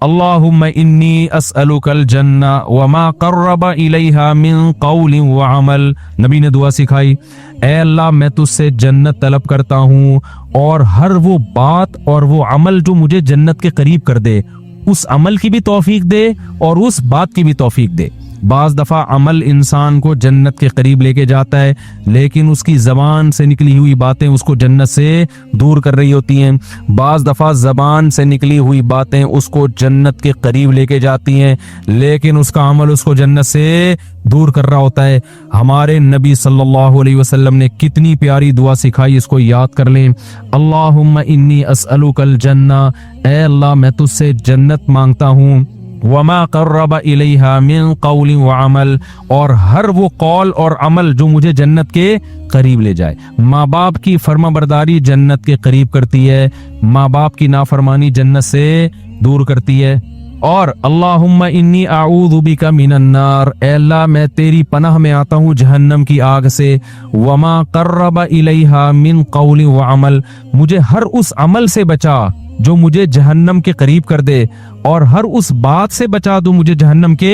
अल्लाहुम्मा इन्नी अस्अलुकल जन्ना व मा क़र्रबा इलैहा मिन क़ौलिन व अमल। नबी ने दुआ सिखाई, ऐ अल्लाह मैं तुझसे जन्नत तलब करता हूँ और हर वो बात और वो अमल जो मुझे जन्नत के करीब कर दे, उस अमल की भी तौफीक दे और उस बात की भी तौफीक दे। बाज दफा अमल इंसान को जन्नत के करीब लेके जाता है, लेकिन उसकी जबान से निकली हुई बातें उसको जन्नत से दूर कर रही होती हैं। बाज दफा जबान से निकली हुई बातें उसको जन्नत के करीब लेके जाती हैं, लेकिन उसका अमल उसको जन्नत से दूर कर रहा होता है। हमारे नबी सल्लल्लाहु अलैहि वसल्लम ने कितनी प्यारी दुआ सिखाई, इसको याद कर लें। अल्लाहुम्मा इन्नी अस्अलुकल जन्ना, ऐ अल्लाह मैं तुझसे जन्नत मांगता हूँ, वमा क़र्रबा इलैहा मिन क़ौलिन व अमल, और हर वो कौल और अमल जो मुझे जन्नत के करीब ले जाए। माँ बाप की फर्माबरदारी जन्नत के करीब करती है, माँ बाप की नाफरमानी जन्नत से दूर करती है। और अल्लाहुम्मा इन्नी आऊज़ु बिका मिनन नार, ऐ अल्लाह मैं तेरी पनाह में आता हूँ जहन्नम की आग से। वमा क़र्रबा इलैहा मिन क़ौलिन व अमल, मुझे हर उस अमल से बचा जो मुझे जहन्नम के करीब कर दे, और हर उस बात से बचा दो मुझे जहन्नम के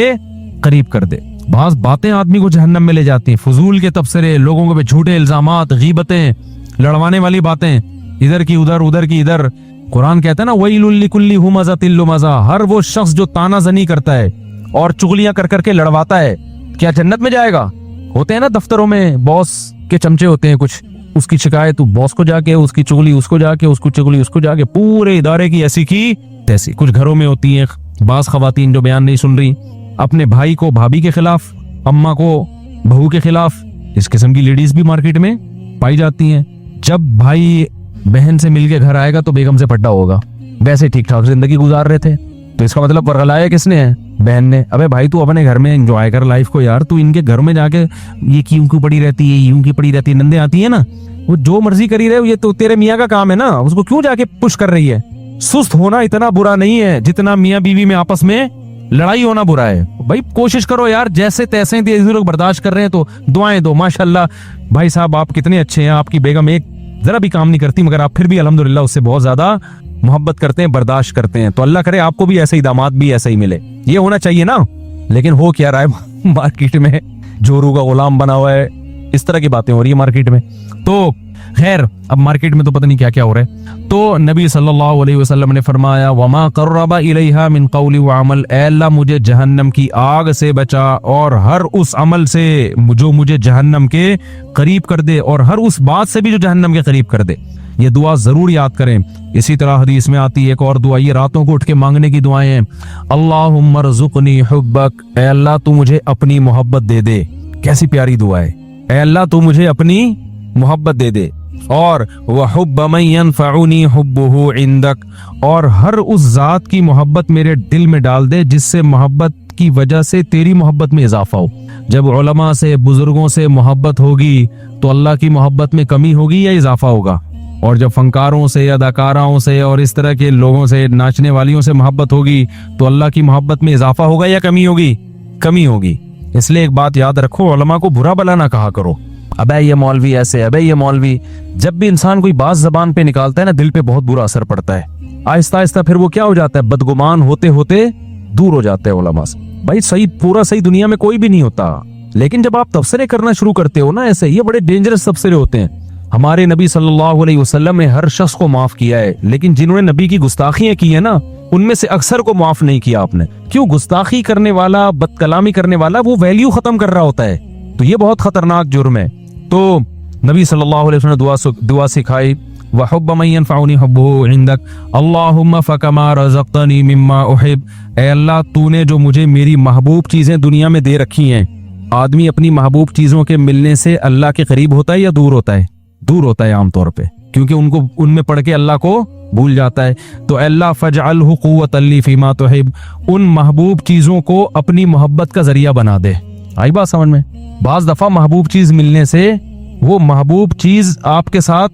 करीब कर दे। बात बातें आदमी को जहन्नम में ले जाती हैं, फजूल के तबसरे, लोगों के झूठे इल्जामात, गीबतें, लड़वाने वाली बातें, इधर की उधर उधर की इधर। कुरान कहता है ना, वैलुल लिकुल्ली हुमज़तिल लुमज़ा, हर वो शख्स जो तानाजनी करता है और चुगलियां कर करके लड़वाता है, क्या जन्नत में जाएगा? होते हैं ना दफ्तरों में बॉस के चमचे होते हैं कुछ, उसकी शिकायत बॉस को जाके, उसकी चुगली उसको जाके, उसको चुगली उसको जाके, पूरे इदारे की ऐसी की तैसी। कुछ घरों में होती हैं बास खवातीन जो बयान नहीं सुन रही, अपने भाई को भाभी के खिलाफ, अम्मा को बहू के खिलाफ। इस किस्म की लेडीज भी मार्केट में पाई जाती हैं। जब भाई बहन से मिलके घर आएगा तो बेगम से पट्टा होगा, वैसे ठीक ठाक जिंदगी गुजार रहे थे, तो इसका मतलब वर्गलाया किसने है? बहन ने। अबे भाई तू अपने घर में एंजॉय कर लाइफ को यार, तू इनके घर में जाके ये क्यों क्यों पड़ी रहती है, यूं की पड़ी रहती है, नंदे आती है ना, वो जो मर्जी करी रहे, ये तो तेरे मियाँ का काम है ना, उसको क्यों जाके पुश कर रही है? सुस्त होना इतना बुरा नहीं है जितना मियाँ बीवी में आपस में लड़ाई होना बुरा है। भाई कोशिश करो यार, जैसे तैसे लोग बर्दाश्त कर रहे हैं तो दुआएं दो। माशाल्लाह भाई साहब आप कितने अच्छे हैं, आपकी बेगम एक जरा भी काम नहीं करती, मगर आप फिर भी अल्हम्दुलिल्लाह उससे बहुत ज्यादा मोहब्बत करते हैं, बर्दाश्त करते हैं। तो अल्लाह करे आपको भी ऐसे ही दामाद भी ऐसा ही मिले, ये होना चाहिए ना। लेकिन हो क्या रहा है मार्केट में, जोरू का गुलाम बना हुआ है, इस तरह की बातें हो रही है मार्केट में। तो खैर अब मार्केट में तो पता नहीं क्या क्या हो रहा है। तो नबी सल्लल्लाहु अलैहि वसल्लम ने फरमाया, वमा क़र्रबा इलैहा मिन क़ौलि व अमल, ऐ अल्लाह मुझे जहन्नम की आग से बचा और हर उस अमल से जो मुझे जहन्नम के करीब कर दे, और हर उस बात से भी जो जहन्नम के करीब कर दे। ये दुआ जरूर याद करें। इसी तरह हदीस में आती है एक और दुआ, ये रातों को उठ के मांगने की दुआएं हैं। अल्लाहुम्मा रज़ुक़नी हुब्बक, ऐ अल्लाह तू मुझे अपनी मोहब्बत दे दे। कैसी प्यारी दुआ है, ऐ अल्लाह तू मुझे अपनी मोहब्बत दे दे। और वह हुब्ब मन यनफ़उनी हुब्बुहु इंदक, और हर उस जात की मोहब्बत मेरे दिल में डाल दे जिससे मोहब्बत की वजह से तेरी मोहब्बत में इजाफा हो। जब उलमा से, बुजुर्गों से मोहब्बत होगी तो अल्लाह की मोहब्बत में कमी होगी या इजाफा होगा? और जब फनकारों से, अदाकाराओं से और इस तरह के लोगों से, नाचने वालियों से मोहब्बत होगी तो अल्लाह की मोहब्बत में इजाफा होगा या कमी होगी? कमी होगी। इसलिए एक बात याद रखो, उलमा को बुरा भला ना कहा करो, अबे ये मौलवी ऐसे, अबे ये मौलवी। जब भी इंसान कोई बात जबान पे निकालता है ना, दिल पे बहुत बुरा असर पड़ता है। आहिस्ता आहिस्ता फिर वो क्या हो जाता है, बदगुमान होते होते दूर हो जाते हैं उलमा से। भाई सही, पूरा सही दुनिया में कोई भी नहीं होता, लेकिन जब आप तबसरे करना शुरू करते हो ना ऐसे, ये बड़े डेंजरस तबसरे होते हैं। हमारे नबी सल्लल्लाहु अलैहि वसल्लम ने हर शख्स को माफ किया है, लेकिन जिन्होंने नबी की गुस्ताखियां की है ना, उनमें से अक्सर को माफ नहीं किया आपने। क्यों? गुस्ताखी करने वाला, बदकलामी करने वाला वो वैल्यू खत्म कर रहा होता है, तो ये बहुत खतरनाक जुर्म है। तो नबी सल्लल्लाहु अलैहि वसल्लम ने दुआ सिखाई, व हुब्ब मन यनफ़उनी हुब्बुहु इंदक, अल्लाहुम्मा फ़कमा रज़क़तनी मिम्मा उहिब, ऐ अल्लाह तूने जो मुझे मेरी महबूब चीजें दुनिया में दे रखी हैं। आदमी अपनी महबूब चीजों के मिलने से अल्लाह के करीब होता है या दूर होता है? दूर होता है आमतौर पे, क्योंकि उनको उनमें पढ़ के अल्लाह को भूल जाता है। तो अल्लाह फ़जअलहु क़ुव्वतन ली फ़ीमा तुहिब, उन महबूब चीजों को अपनी मोहब्बत का जरिया बना दे। आई बात समझ में? बाज दफा महबूब चीज मिलने से वो महबूब चीज आपके साथ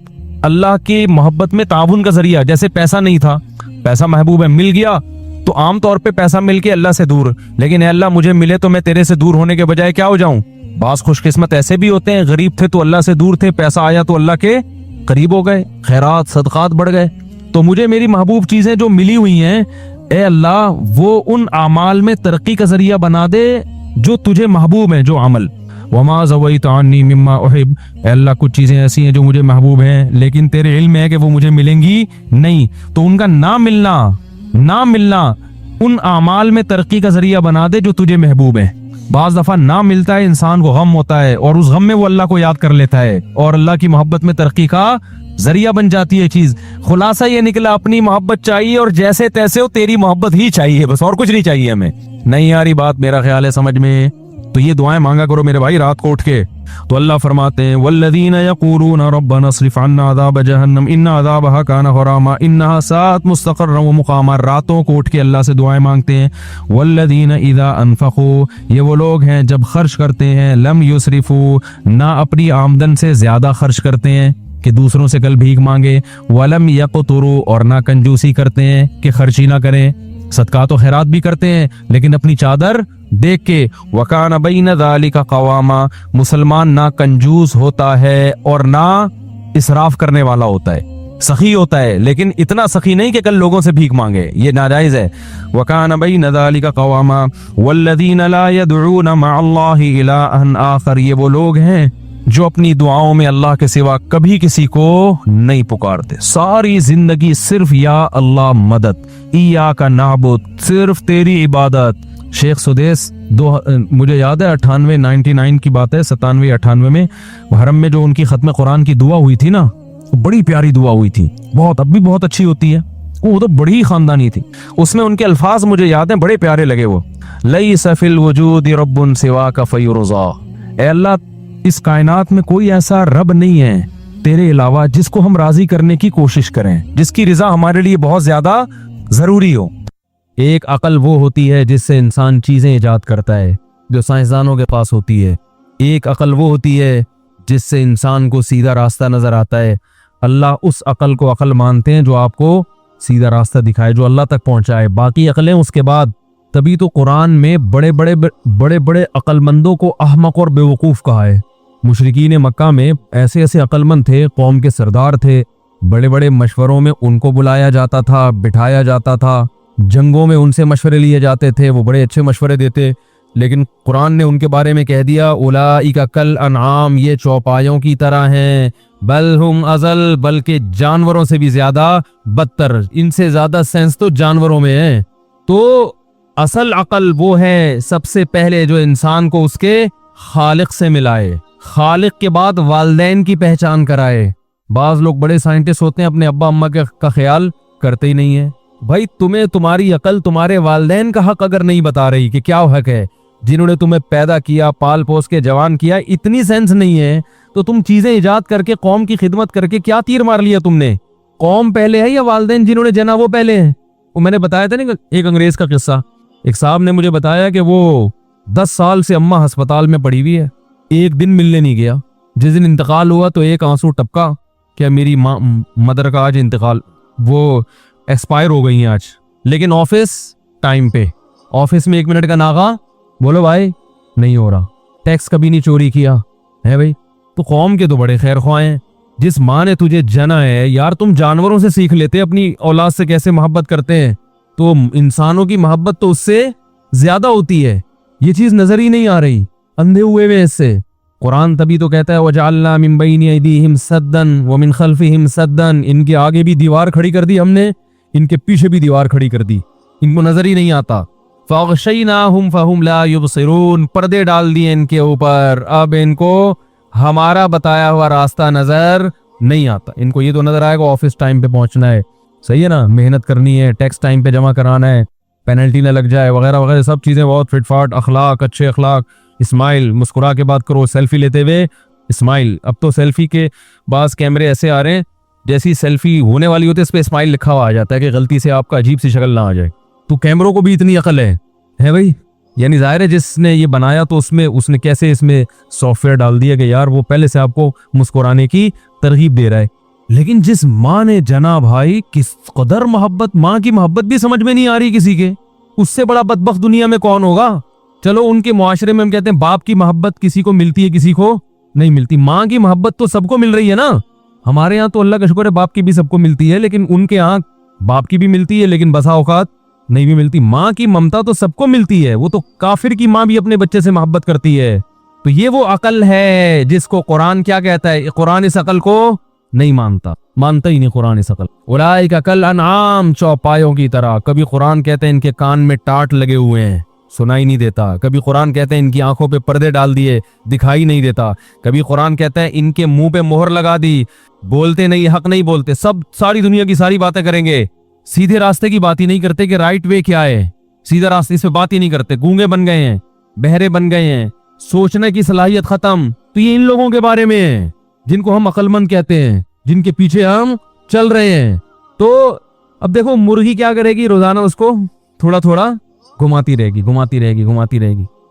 अल्लाह की मोहब्बत में ताउन का जरिया, जैसे पैसा नहीं था, पैसा महबूब है, मिल गया तो आम तौर पे पैसा मिलके अल्लाह से दूर, लेकिन अल्लाह मुझे मिले तो मैं तेरे से दूर होने के बजाय क्या हो जाऊं? बास खुशकिस्मत ऐसे भी होते हैं, गरीब थे तो अल्लाह से दूर थे, पैसा आया तो अल्लाह के करीब हो गए, खैरात सदकात बढ़ गए। तो मुझे मेरी महबूब चीजें जो मिली हुई हैं, ए अल्लाह वो उन आमाल में तरक्की का जरिया बना दे जो तुझे महबूब है, जो अमल। वमा ज़वैतअन्नी मिम्मा उहिब, ए अल्लाह कुछ चीजें ऐसी हैं जो मुझे महबूब हैं लेकिन तेरे इल्म है कि वो मुझे मिलेंगी नहीं, तो उनका ना मिलना उन आमाल में तरक्की का जरिया बना दे जो तुझे महबूब है। बाज दफा ना मिलता है, इंसान को गम होता है और उस गम में वो अल्लाह को याद कर लेता है और अल्लाह की मोहब्बत में तरक्की का जरिया बन जाती है चीज। खुलासा ये निकला, अपनी मोहब्बत चाहिए और जैसे तैसे हो तेरी मोहब्बत ही चाहिए, बस और कुछ नहीं चाहिए हमें। नहीं आ रही बात, मेरा ख्याल है समझ में, तो ये दुआएं मांगा करो मेरे भाई रात को उठ के। तो अल्लाह फरमाते हैं वल्लज़ीना यक़ूलूना रब्बना अस्रिफ़ अन्ना अज़ाब जहन्नम इन्ना अज़ाबहा काना ग़रामा इन्नहा साअत मुस्तक़र्रन व मुक़ामा। रातों को उठ के अल्लाह से दुआएं मांगते हैं। वल्लज़ीना इज़ा अनफ़क़ू, ये वो लोग हैं जब खर्च करते हैं, लम युसरिफ़ू, ना अपनी आमदन से ज्यादा खर्च करते हैं कि दूसरों से कल भीख मांगे, वलम यक़तुरू, और ना कंजूसी करते हैं कि खर्ची ना करें, सदका तो खैरात भी करते हैं लेकिन अपनी चादर देख के। वकान बैन ज़ालिका क़वामा, मुसलमान ना कंजूस होता है और ना इसराफ करने वाला होता है, सखी होता है लेकिन इतना सखी नहीं कि कल लोगों से भीख मांगे, ये नाजायज है। वकान बैन ज़ालिका क़वामा वल्लज़ीना ला यदऊना मअल्लाहि इलाहन आखर, ये वो लोग हैं जो अपनी दुआओं में अल्लाह के सिवा कभी किसी को नहीं पुकारते, सारी जिंदगी सिर्फ या अल्लाह मदद, इय्याका नअबुद, सिर्फ तेरी इबादत। शेख सुदेस मुझे याद है 98-99 की बात है, 97-98 में हरम में जो उनकी खत्म कुरान की दुआ हुई थी ना, बड़ी प्यारी दुआ हुई थी, बहुत, अब भी बहुत अच्छी होती है, वो तो बड़ी खानदानी थी। उसमें उनके अल्फाज मुझे याद हैं, बड़े प्यारे लगे वो, लैसा फिल वजूद रब्बुन सिवाका फयुरज़ा, ए अल्लाह इस कायनात में कोई ऐसा रब नहीं है तेरे अलावा जिसको हम राजी करने की कोशिश करें, जिसकी रिजा हमारे लिए बहुत ज्यादा जरूरी हो। एक अकल वो होती है जिससे इंसान चीजें इजाद करता है जो साइंसदानों के पास होती है, एक अकल वो होती है जिससे इंसान को सीधा रास्ता नजर आता है। अल्लाह उस अकल को अकल मानते हैं जो आपको सीधा रास्ता दिखाए, जो अल्लाह तक पहुंचाए। बाकी अकलें उसके बाद। तभी तो कुरान में बड़े बड़े अकलमंदों को अहमक और बेवकूफ कहा है। मुशरिकीन मक्का में ऐसे ऐसे अकलमंद थे, कौम के सरदार थे, बड़े बड़े मशवरों में उनको बुलाया जाता था, बिठाया जाता था, जंगों में उनसे मशवरे लिए जाते थे, वो बड़े अच्छे मशवरे देते। लेकिन कुरान ने उनके बारे में कह दिया उलाइका कल अनआम, ये चौपायों की तरह हैं, बल हुम अजल, बल्कि जानवरों से भी ज्यादा बदतर, इनसे ज्यादा सेंस तो जानवरों में है। तो असल अकल वो है सबसे पहले जो इंसान को उसके खालिक से मिलाए, खालिक के बाद वालिदैन की पहचान कराए। बाज लोग बड़े साइंटिस्ट होते हैं, अपने अब्बा अम्मा का ख्याल करते ही नहीं है। भाई तुम्हें तुम्हारी अकल तुम्हारे वालिदैन का हक अगर नहीं बता रही कि क्या हक है, जिन्होंने तुम्हें पैदा किया, पाल पोस के जवान किया, इतनी सेंस नहीं है तो तुम चीजें इजाद करके कौम की खिदमत करके क्या तीर मार लिया तुमने? कौम पहले है या वालिदैन जिन्होंने जना वो पहले है? वो मैंने बताया था ना एक अंग्रेज का किस्सा, एक साहब ने मुझे बताया कि वो 10 साल से अम्मा अस्पताल में पड़ी हुई है, एक दिन मिलने नहीं गया। जिस दिन इंतकाल हुआ तो एक आंसू टपका, क्या मेरी मदर का आज इंतकाल, वो एक्सपायर हो गई हैं आज। लेकिन ऑफिस टाइम पे, ऑफिस में 1 मिनट का नागा, बोलो भाई नहीं हो रहा, टैक्स कभी नहीं चोरी किया है भाई। तो कौम के तो बड़े खैर ख्वाह हैं, जिस माँ ने तुझे जना है यार, तुम जानवरों से सीख लेते अपनी औलाद से कैसे मोहब्बत करते हैं, तो इंसानों की मोहब्बत तो उससे ज्यादा होती है। ये चीज नजर ही नहीं आ रही, अंधे हुए वे इससे। कुरान तभी तो कहता है वजअलना मिन बैनि अयदीहिम सद्दन व मिन खल्फिहिम सद्दन, इनके आगे भी दीवार खड़ी कर दी हमने, इनके पीछे भी दीवार खड़ी कर दी, इनको नजर ही नहीं आता। फगशयनाहुम फहुम ला युबसिरून, पर्दे डाल दिए इनके ऊपर, अब इनको हमारा बताया हुआ रास्ता नजर नहीं आता। इनको ये तो नजर आएगा ऑफिस टाइम पे पहुंचना है, सही है ना, मेहनत करनी है, टैक्स टाइम पे जमा कराना है, पेनल्टी न लग जाए वगैरह वगैरह, सब चीजें बहुत फिटफाट, अखलाक, अच्छे अखलाक, इस्माइल, मुस्कुरा के बात करो, सेल्फी लेते हुए इस्माइल। अब तो सेल्फी के बाज कैमरे ऐसे आ रहे हैं, जैसी सेल्फी होने वाली होती है इस पे इस्माइल लिखा हुआ आ जाता है कि गलती से आपका अजीब सी शक्ल ना आ जाए। तो कैमरों को भी इतनी अकल है भाई, यानी जाहिर है जिसने ये बनाया तो उसने कैसे इसमें सॉफ्टवेयर डाल दिया कि यार वो पहले से आपको मुस्कुराने की तरगीब दे रहा है। लेकिन जिस माँ ने जना भाई, किस कदर मोहब्बत, माँ की मोहब्बत भी समझ में नहीं आ रही किसी के, उससे बड़ा बदबख्त दुनिया में कौन होगा। चलो उनके मुआशरे में हम कहते हैं बाप की मोहब्बत किसी को मिलती है किसी को नहीं मिलती, माँ की मोहब्बत तो सबको मिल रही है ना। हमारे यहाँ तो अल्लाह का शुक्र है बाप की भी सबको मिलती है, लेकिन उनके यहाँ बाप की भी मिलती है लेकिन बसा औकात नहीं भी मिलती। माँ की ममता तो सबको मिलती है, वो तो काफिर की माँ भी अपने बच्चे से मोहब्बत करती है। तो ये वो अकल है जिसको कुरान क्या कहता है, कुरान इस अकल को नहीं मानता ही नहीं कुरान इस अकल। उलाइका कल अनआम, चौपायों की तरह। कभी कुरान कहते हैं इनके कान में टाट लगे हुए हैं, सुनाई नहीं देता। कभी कुरान कहते हैं इनकी आंखों पे पर्दे डाल दिए, दिखाई नहीं देता। कभी कुरान कहता है इनके मुंह पे मोहर लगा दी, बोलते नहीं, हक नहीं बोलते, सब सारी दुनिया की सारी बातें करेंगे, सीधे रास्ते की बात ही नहीं करते कि राइट वे क्या है, सीधा रास्ते से बात ही नहीं करते। गूंगे बन गए हैं, बहरे बन गए हैं, सोचने की सलाहियत खत्म। तो ये इन लोगों के बारे में है जिनको हम अक्लमंद कहते हैं, जिनके पीछे हम चल रहे हैं। तो अब देखो मुर्गी क्या करेगी, रोजाना उसको थोड़ा थोड़ा घुमाती रहेगी।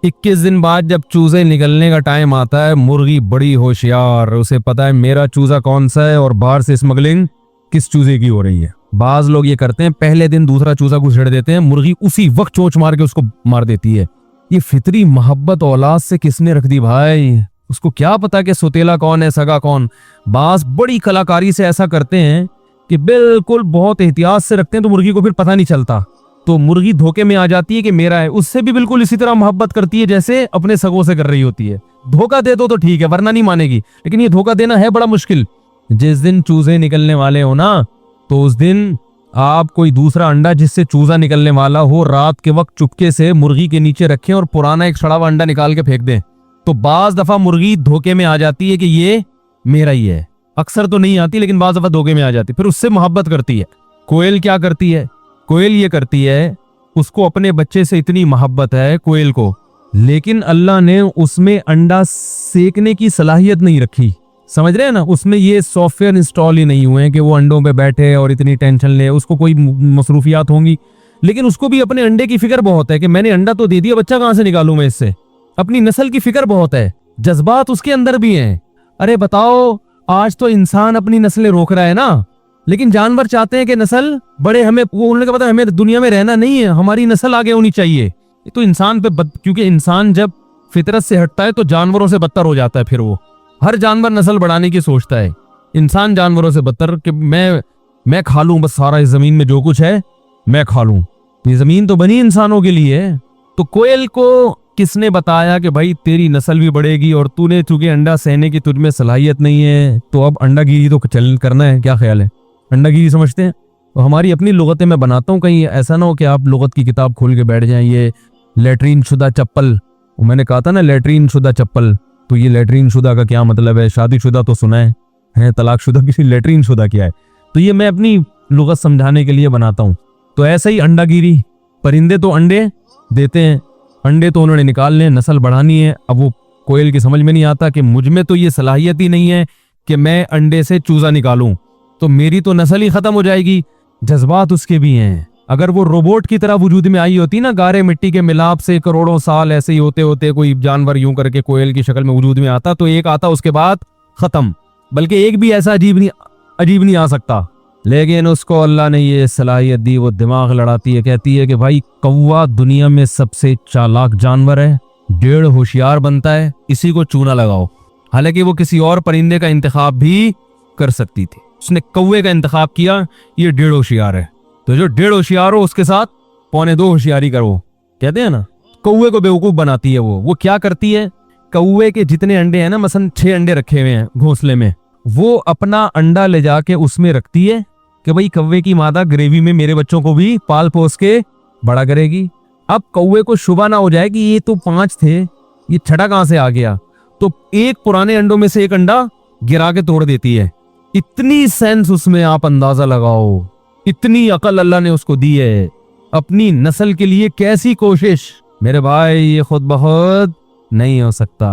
21 दिन बाद जब चूजे निकलने का टाइम आता है, मुर्गी बड़ी होशियार, उसे पता है मेरा चूजा कौन सा है और बाहर से स्मगलिंग किस चूजे की हो रही है। बाज लोग ये करते हैं, पहले दिन दूसरा चूजा घुसेड़ देते हैं, मुर्गी उसी वक्त चोंच मार के उसको मार देती है। ये फितरी मोहब्बत औलाद से किसने रख दी भाई, उसको क्या पता कि सुतेला कौन है, सगा कौन। बाज बड़ी कलाकारी से ऐसा करते हैं कि बिल्कुल बहुत एहतियात से रखते हैं, तो मुर्गी को फिर पता नहीं चलता। तो मुर्गी धोखे में आ जाती है कि मेरा है, उससे भी बिल्कुल इसी तरह मोहब्बत करती है जैसे अपने सगों से कर रही होती है। धोखा दे दो तो ठीक है, वरना नहीं मानेगी, लेकिन ये धोखा देना है बड़ा मुश्किल। जिस दिन चूजे निकलने वाले हो ना, तो उस दिन आप कोई दूसरा अंडा जिससे चूजा निकलने वाला हो, रात के वक्त चुपके से मुर्गी के नीचे रखें और पुराना एक सड़ा हुआ अंडा निकाल के फेंक दें। तो बाज दफा मुर्गी धोखे में आ जाती है कि ये मेरा ही है। अक्सर तो नहीं आती, लेकिन बाज दफा धोखे में आ जाती, फिर उससे मोहब्बत करती है। कोयल क्या करती है, कोयल ये करती है, उसको अपने बच्चे से इतनी मोहब्बत है कोयल को, लेकिन अल्लाह ने उसमें अंडा सेकने की सलाहियत नहीं रखी। समझ रहे हैं ना, उसमें ये सॉफ्टवेयर इंस्टॉल ही नहीं हुए हैं कि वो अंडों पे बैठे और इतनी टेंशन ले। उसको कोई मसरूफियात होंगी, लेकिन उसको भी अपने अंडे की फिक्र बहुत है कि मैंने अंडा तो दे दिया, बच्चा कहां से निकालूं मैं इससे। अपनी नस्ल की फिक्र बहुत है, जज्बात उसके अंदर भी हैं। अरे बताओ, आज तो इंसान अपनी नस्लें रोक रहा है ना, लेकिन जानवर चाहते हैं कि नस्ल बड़े, हमें वो उन्होंने कहा पता हमें दुनिया में रहना नहीं है, हमारी नस्ल आगे होनी चाहिए। तो इंसान पे क्योंकि इंसान जब फितरत से हटता है तो जानवरों से बदतर हो जाता है। फिर वो हर जानवर नस्ल बढ़ाने की सोचता है, इंसान जानवरों से बदतर कि मैं खा लूं बस सारा, इस जमीन में जो कुछ है मैं खा लूं। ये जमीन तो बनी इंसानों के लिए है। तो कोयल को किसने बताया कि भाई तेरी नस्ल भी बढ़ेगी और तूने चूंकि अंडा सहने की तुझ में सलाहियत नहीं है, तो अब अंडागिरी तो चलन करना है। क्या ख्याल है, अंडागिरी समझते हैं? तो हमारी अपनी लुगतें मैं बनाता हूँ, कहीं ऐसा ना हो कि आप लुगत की किताब खोल के बैठ जाएं। ये लेटरीन शुदा चप्पल, मैंने कहा था ना लेटरीन शुदा चप्पल, तो ये लेटरीन शुदा का क्या मतलब है? शादीशुदा तो सुना है तलाकशुदा किसी, लेटरीन शुदा क्या है? तो ये मैं अपनी लुगत समझाने के लिए बनाता हूँ। तो ऐसा ही अंडागिरी, परिंदे तो अंडे देते हैं, अंडे तो उन्होंने निकालने, नस्ल बढ़ानी है। अब वो कोयल की समझ में नहीं आता कि मुझ में तो ये सलाहियत ही नहीं है कि मैं अंडे से चूजा निकालूं, तो मेरी तो नस्ल ही खत्म हो जाएगी। जज्बात उसके भी हैं। अगर वो रोबोट की तरह वजूद में आई होती ना, गारे मिट्टी के मिलाप से करोड़ों साल ऐसे ही होते होते कोई जानवर यूं करके कोयल की शक्ल में वजूद में आता, तो एक आता उसके बाद खत्म, बल्कि एक भी ऐसा अजीब नहीं आ सकता। लेकिन उसको अल्लाह ने ये सलाहियत दी, वो दिमाग लड़ाती है, कहती है कि भाई कौवा दुनिया में सबसे चालाक जानवर है, डेढ़ होशियार बनता है, इसी को चूना लगाओ। हालांकि वो किसी और परिंदे का इंतखाब भी कर सकती थी, उसने कौवे का इंतखाब किया, ये डेढ़ होशियार है, तो जो डेढ़ होशियार हो उसके साथ 2.25 होशियारी करो। कहते हैं ना, कौवे को बेवकूफ बनाती है। वो क्या करती है, कौवे के जितने अंडे हैं ना, मसलन 6 अंडे रखे हुए हैं घोंसले में, वो अपना अंडा ले जाके उसमें रखती है कि भाई कौवे की मादा ग्रेवी में मेरे बच्चों को भी पाल पोस के बड़ा करेगी। अब कौवे को शुबा ना हो जाए कि ये तो 5 थे, ये छठा कहां से आ गया, तो एक पुराने अंडों में से एक अंडा गिरा के तोड़ देती है। इतनी सेंस उसमें आप अंदाजा लगाओ, इतनी अकल अल्लाह ने उसको दी है। अपनी नस्ल के लिए कैसी कोशिश मेरे भाई, ये खुद बहुत नहीं हो सकता।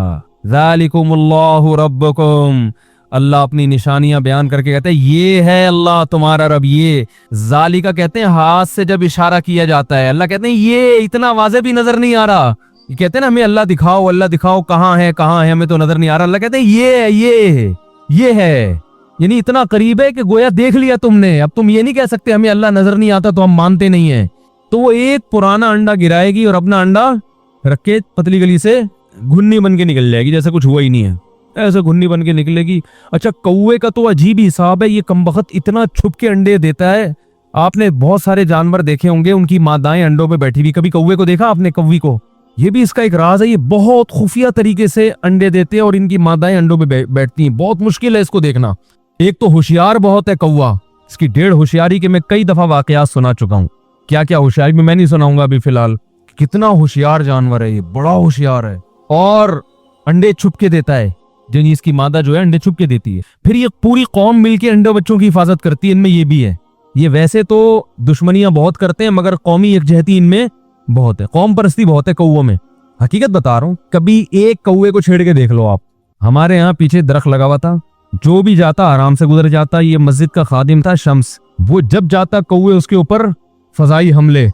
ज़ालिकुमुल्लाहु रब्बुकुम, अल्लाह अपनी निशानियां बयान करके कहते हैं ये है अल्लाह तुम्हारा रब। ये ज़ालिका कहते हैं हाथ से जब इशारा किया जाता है, अल्लाह कहते हैं ये इतना वाज़े भी नजर नहीं आ रहा। ये कहते हैं ना हमें अल्लाह दिखाओ कहाँ है, हमें तो नजर नहीं आ रहा। अल्लाह कहते हैं ये है, यानी इतना करीब है कि गोया देख लिया तुमने। अब तुम ये नहीं कह सकते हमें अल्लाह नजर नहीं आता तो हम मानते नहीं है। तो वो एक पुराना अंडा गिराएगी और अपना अंडा रख के पतली गली से घुन्नी बन के निकल जाएगी, जैसे कुछ हुआ ही नहीं है, ऐसे घुन्नी बन के निकलेगी। अच्छा, कौवे का तो अजीब ही हिसाब है, ये कमबख्त इतना छुप के अंडे देता है, आपने बहुत सारे जानवर देखे होंगे, उनकी मादाएं अंडों पे बैठी हुई। कभी कौवे को देखा आपने, कौवी को? ये भी इसका एक राज है, ये बहुत खुफिया तरीके से अंडे देते हैं और इनकी मादाएं अंडों पे बैठती हैं। बहुत मुश्किल है इसको देखना। एक तो होशियार बहुत है कौवा, इसकी ढेर होशियारी के मैं कई दफा वाकयात सुना चुका हूँ। क्या क्या होशियारी में मैं नहीं सुनाऊंगा अभी फिलहाल। कितना होशियार जानवर है ये, बड़ा होशियार है। और अंडे छुप के देता है, जो इसकी मादा जो है अंडे छुप के देती है। फिर ये पूरी कौम मिलके अंडे बच्चों की हिफाजत करती है, इनमें ये भी है। ये वैसे तो दुश्मनियां बहुत करते हैं मगर कौमी यकजहती इनमें बहुत है, कौम परस्ती बहुत है कौवों में। हकीकत बता रहा हूँ, कभी एक कौवे को छेड़ के देख लो आप। हमारे यहाँ पीछे दरख्त लगा हुआ था, जो भी जाता आराम से गुजर जाता। ये मस्जिद का खादिम था शम्स, वो जब जाता कौवे उसके ऊपर फजाई हमले,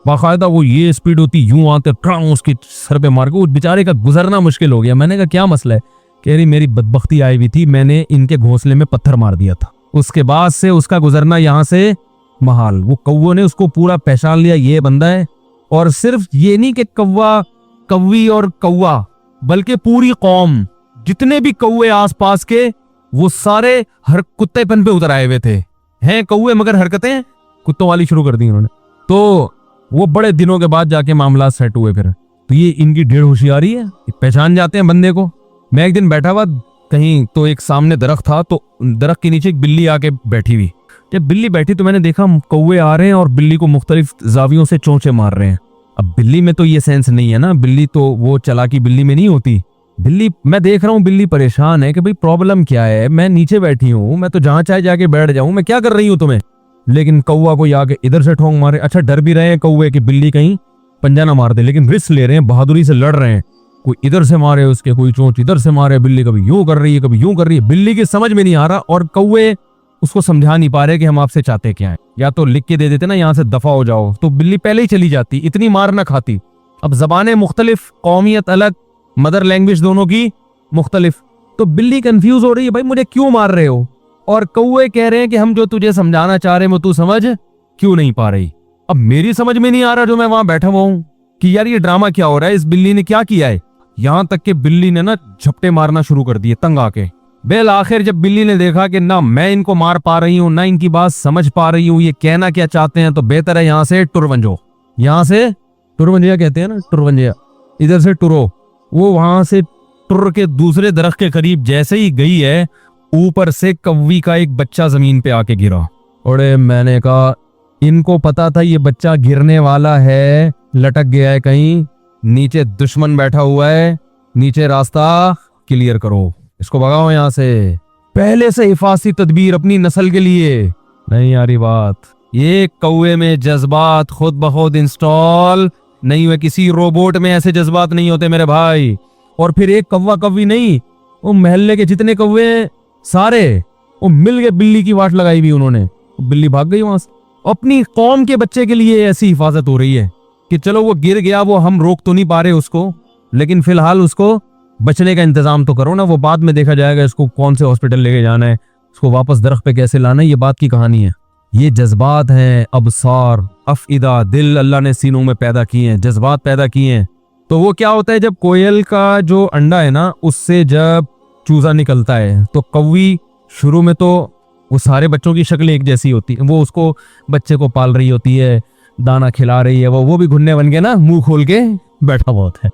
बाकायदा वो ये स्पीड होती, यूं आते ट्रांग उसके सर पे मार के, वो बेचारे का गुजरना मुश्किल हो गया। मैंने कहा क्या मसला है? कह रही मेरी बदबख्ती आई हुई थी, मैंने इनके घोंसले में पत्थर मार दिया था, उसके बाद से उसका गुजरना यहाँ से महाल। वो कौवे ने उसको पूरा पहचान लिया, ये बंदा है। और सिर्फ ये नहीं कि कौवा, कौवी और कौवा, बल्कि पूरी कौम, जितने भी कौवे आसपास के, वो सारे हर कुत्तेपन पे उतर आए हुए थे। हैं कौवे मगर हरकतें कुत्तों वाली शुरू कर दी उन्होंने। तो वो बड़े दिनों के बाद जाके मामला सेट हुए फिर। तो ये इनकी ढेर होशियारी है, पहचान जाते हैं बंदे को। मैं एक दिन बैठा हुआ कहीं, तो एक सामने दरख्त था, तो दरख्त के नीचे एक बिल्ली आके बैठी हुई। जब बिल्ली बैठी तो मैंने देखा कौवे आ रहे हैं और बिल्ली को मुख्तलिफ जावियों से चोंचे मार रहे हैं। अब बिल्ली में तो ये सेंस नहीं है ना, बिल्ली तो वो चालाकी बिल्ली में नहीं होती। बिल्ली, मैं देख रहा हूँ बिल्ली परेशान है कि भाई प्रॉब्लम क्या है, मैं नीचे बैठी हूँ, मैं तो जहां चाहे जाके बैठ जाऊं, मैं क्या कर रही हूँ तुम्हें? लेकिन कौवा को आके इधर से ठोंक मारे। अच्छा, डर भी रहे हैं कौवे कि बिल्ली कहीं पंजा ना मार दे, लेकिन रिस्क ले रहे हैं, बहादुरी से लड़ रहे हैं। कोई इधर से मारे उसके, कोई चोंच इधर से मारे। बिल्ली कभी यूं कर रही है, कभी यूं कर रही है। बिल्ली की समझ में नहीं आ रहा और कौवे उसको समझा नहीं पा रहे कि हम आपसे चाहते क्या है। या तो लिख के दे देते ना यहाँ से दफा हो जाओ, तो बिल्ली पहले ही चली जाती, इतनी मार ना खाती। अब जबानें मुख्तलिफ, कौमियत अलग, मदर लैंग्वेज दोनों की मुख्तलिफ, तो बिल्ली कंफ्यूज हो रही है, भाई मुझे क्यों मार रहे हो? और कौवे कह रहे हैं कि हम जो तुझे समझाना चाह रहे हैं वो तू समझ क्यों नहीं पा रही। अब मेरी समझ में नहीं आ रहा जो मैं वहां बैठा हुआ हूं कि यार ये ड्रामा क्या हो रहा है, इस बिल्ली ने क्या किया है। यहां तक कि बिल्ली ने ना झपटे मारना शुरू कर दिए तंग आके। बेल आखिर जब बिल्ली ने देखा कि ना मैं इनको मार पा रही हूँ, ना इनकी बात समझ पा रही हूँ, ये कहना क्या चाहते हैं, तो बेहतर है यहाँ से टुरवंजो। यहाँ से टुरवंजिया कहते हैं ना, टुरवंजिया, इधर से टुरो। वो वहां से टुर के दूसरे दरख्त के करीब जैसे ही गई है, ऊपर से कौवी का एक बच्चा जमीन पे आके गिरा। और मैंने कहा इनको पता था ये बच्चा गिरने वाला है, लटक गया है कहीं, नीचे दुश्मन बैठा हुआ है, नीचे रास्ता क्लियर करो, इसको भगाओ यहाँ से। पहले से हिफाजती तदबीर अपनी नस्ल के लिए। नहीं यारी बात, ये कौवे में जज्बात खुद ब खुद इंस्टॉल नहीं हुए, किसी रोबोट में ऐसे जज्बात नहीं होते मेरे भाई। और फिर एक कौवा कौवी नहीं, वो मोहल्ले के जितने कौवे सारे वो मिल के बिल्ली की वाट लगाई हुई उन्होंने। बिल्ली भाग गई वहां से। अपनी कौम के बच्चे के लिए ऐसी हिफाजत हो रही है कि चलो वो गिर गया, वो हम रोक तो नहीं पा रहे उसको, लेकिन फिलहाल उसको बचने का इंतजाम तो करो ना, वो बाद में देखा जाएगा इसको कौन से हॉस्पिटल लेके जाना है, उसको वापस दरख्त पे कैसे लाना है, ये बात की कहानी है। ये जज्बात हैं, अबसार, अफइदा, दिल अल्लाह ने सीनों में पैदा किए हैं, जज्बात पैदा किए हैं। तो वो क्या होता है, जब कोयल का जो अंडा है ना, उससे जब चूजा निकलता है तो कौवी शुरू में तो वो सारे बच्चों की शक्ल एक जैसी होती है, वो उसको बच्चे को पाल रही होती है, दाना खिला रही है, वो भी घुन्ने बन के ना मुंह खोल के बैठा हुआ होता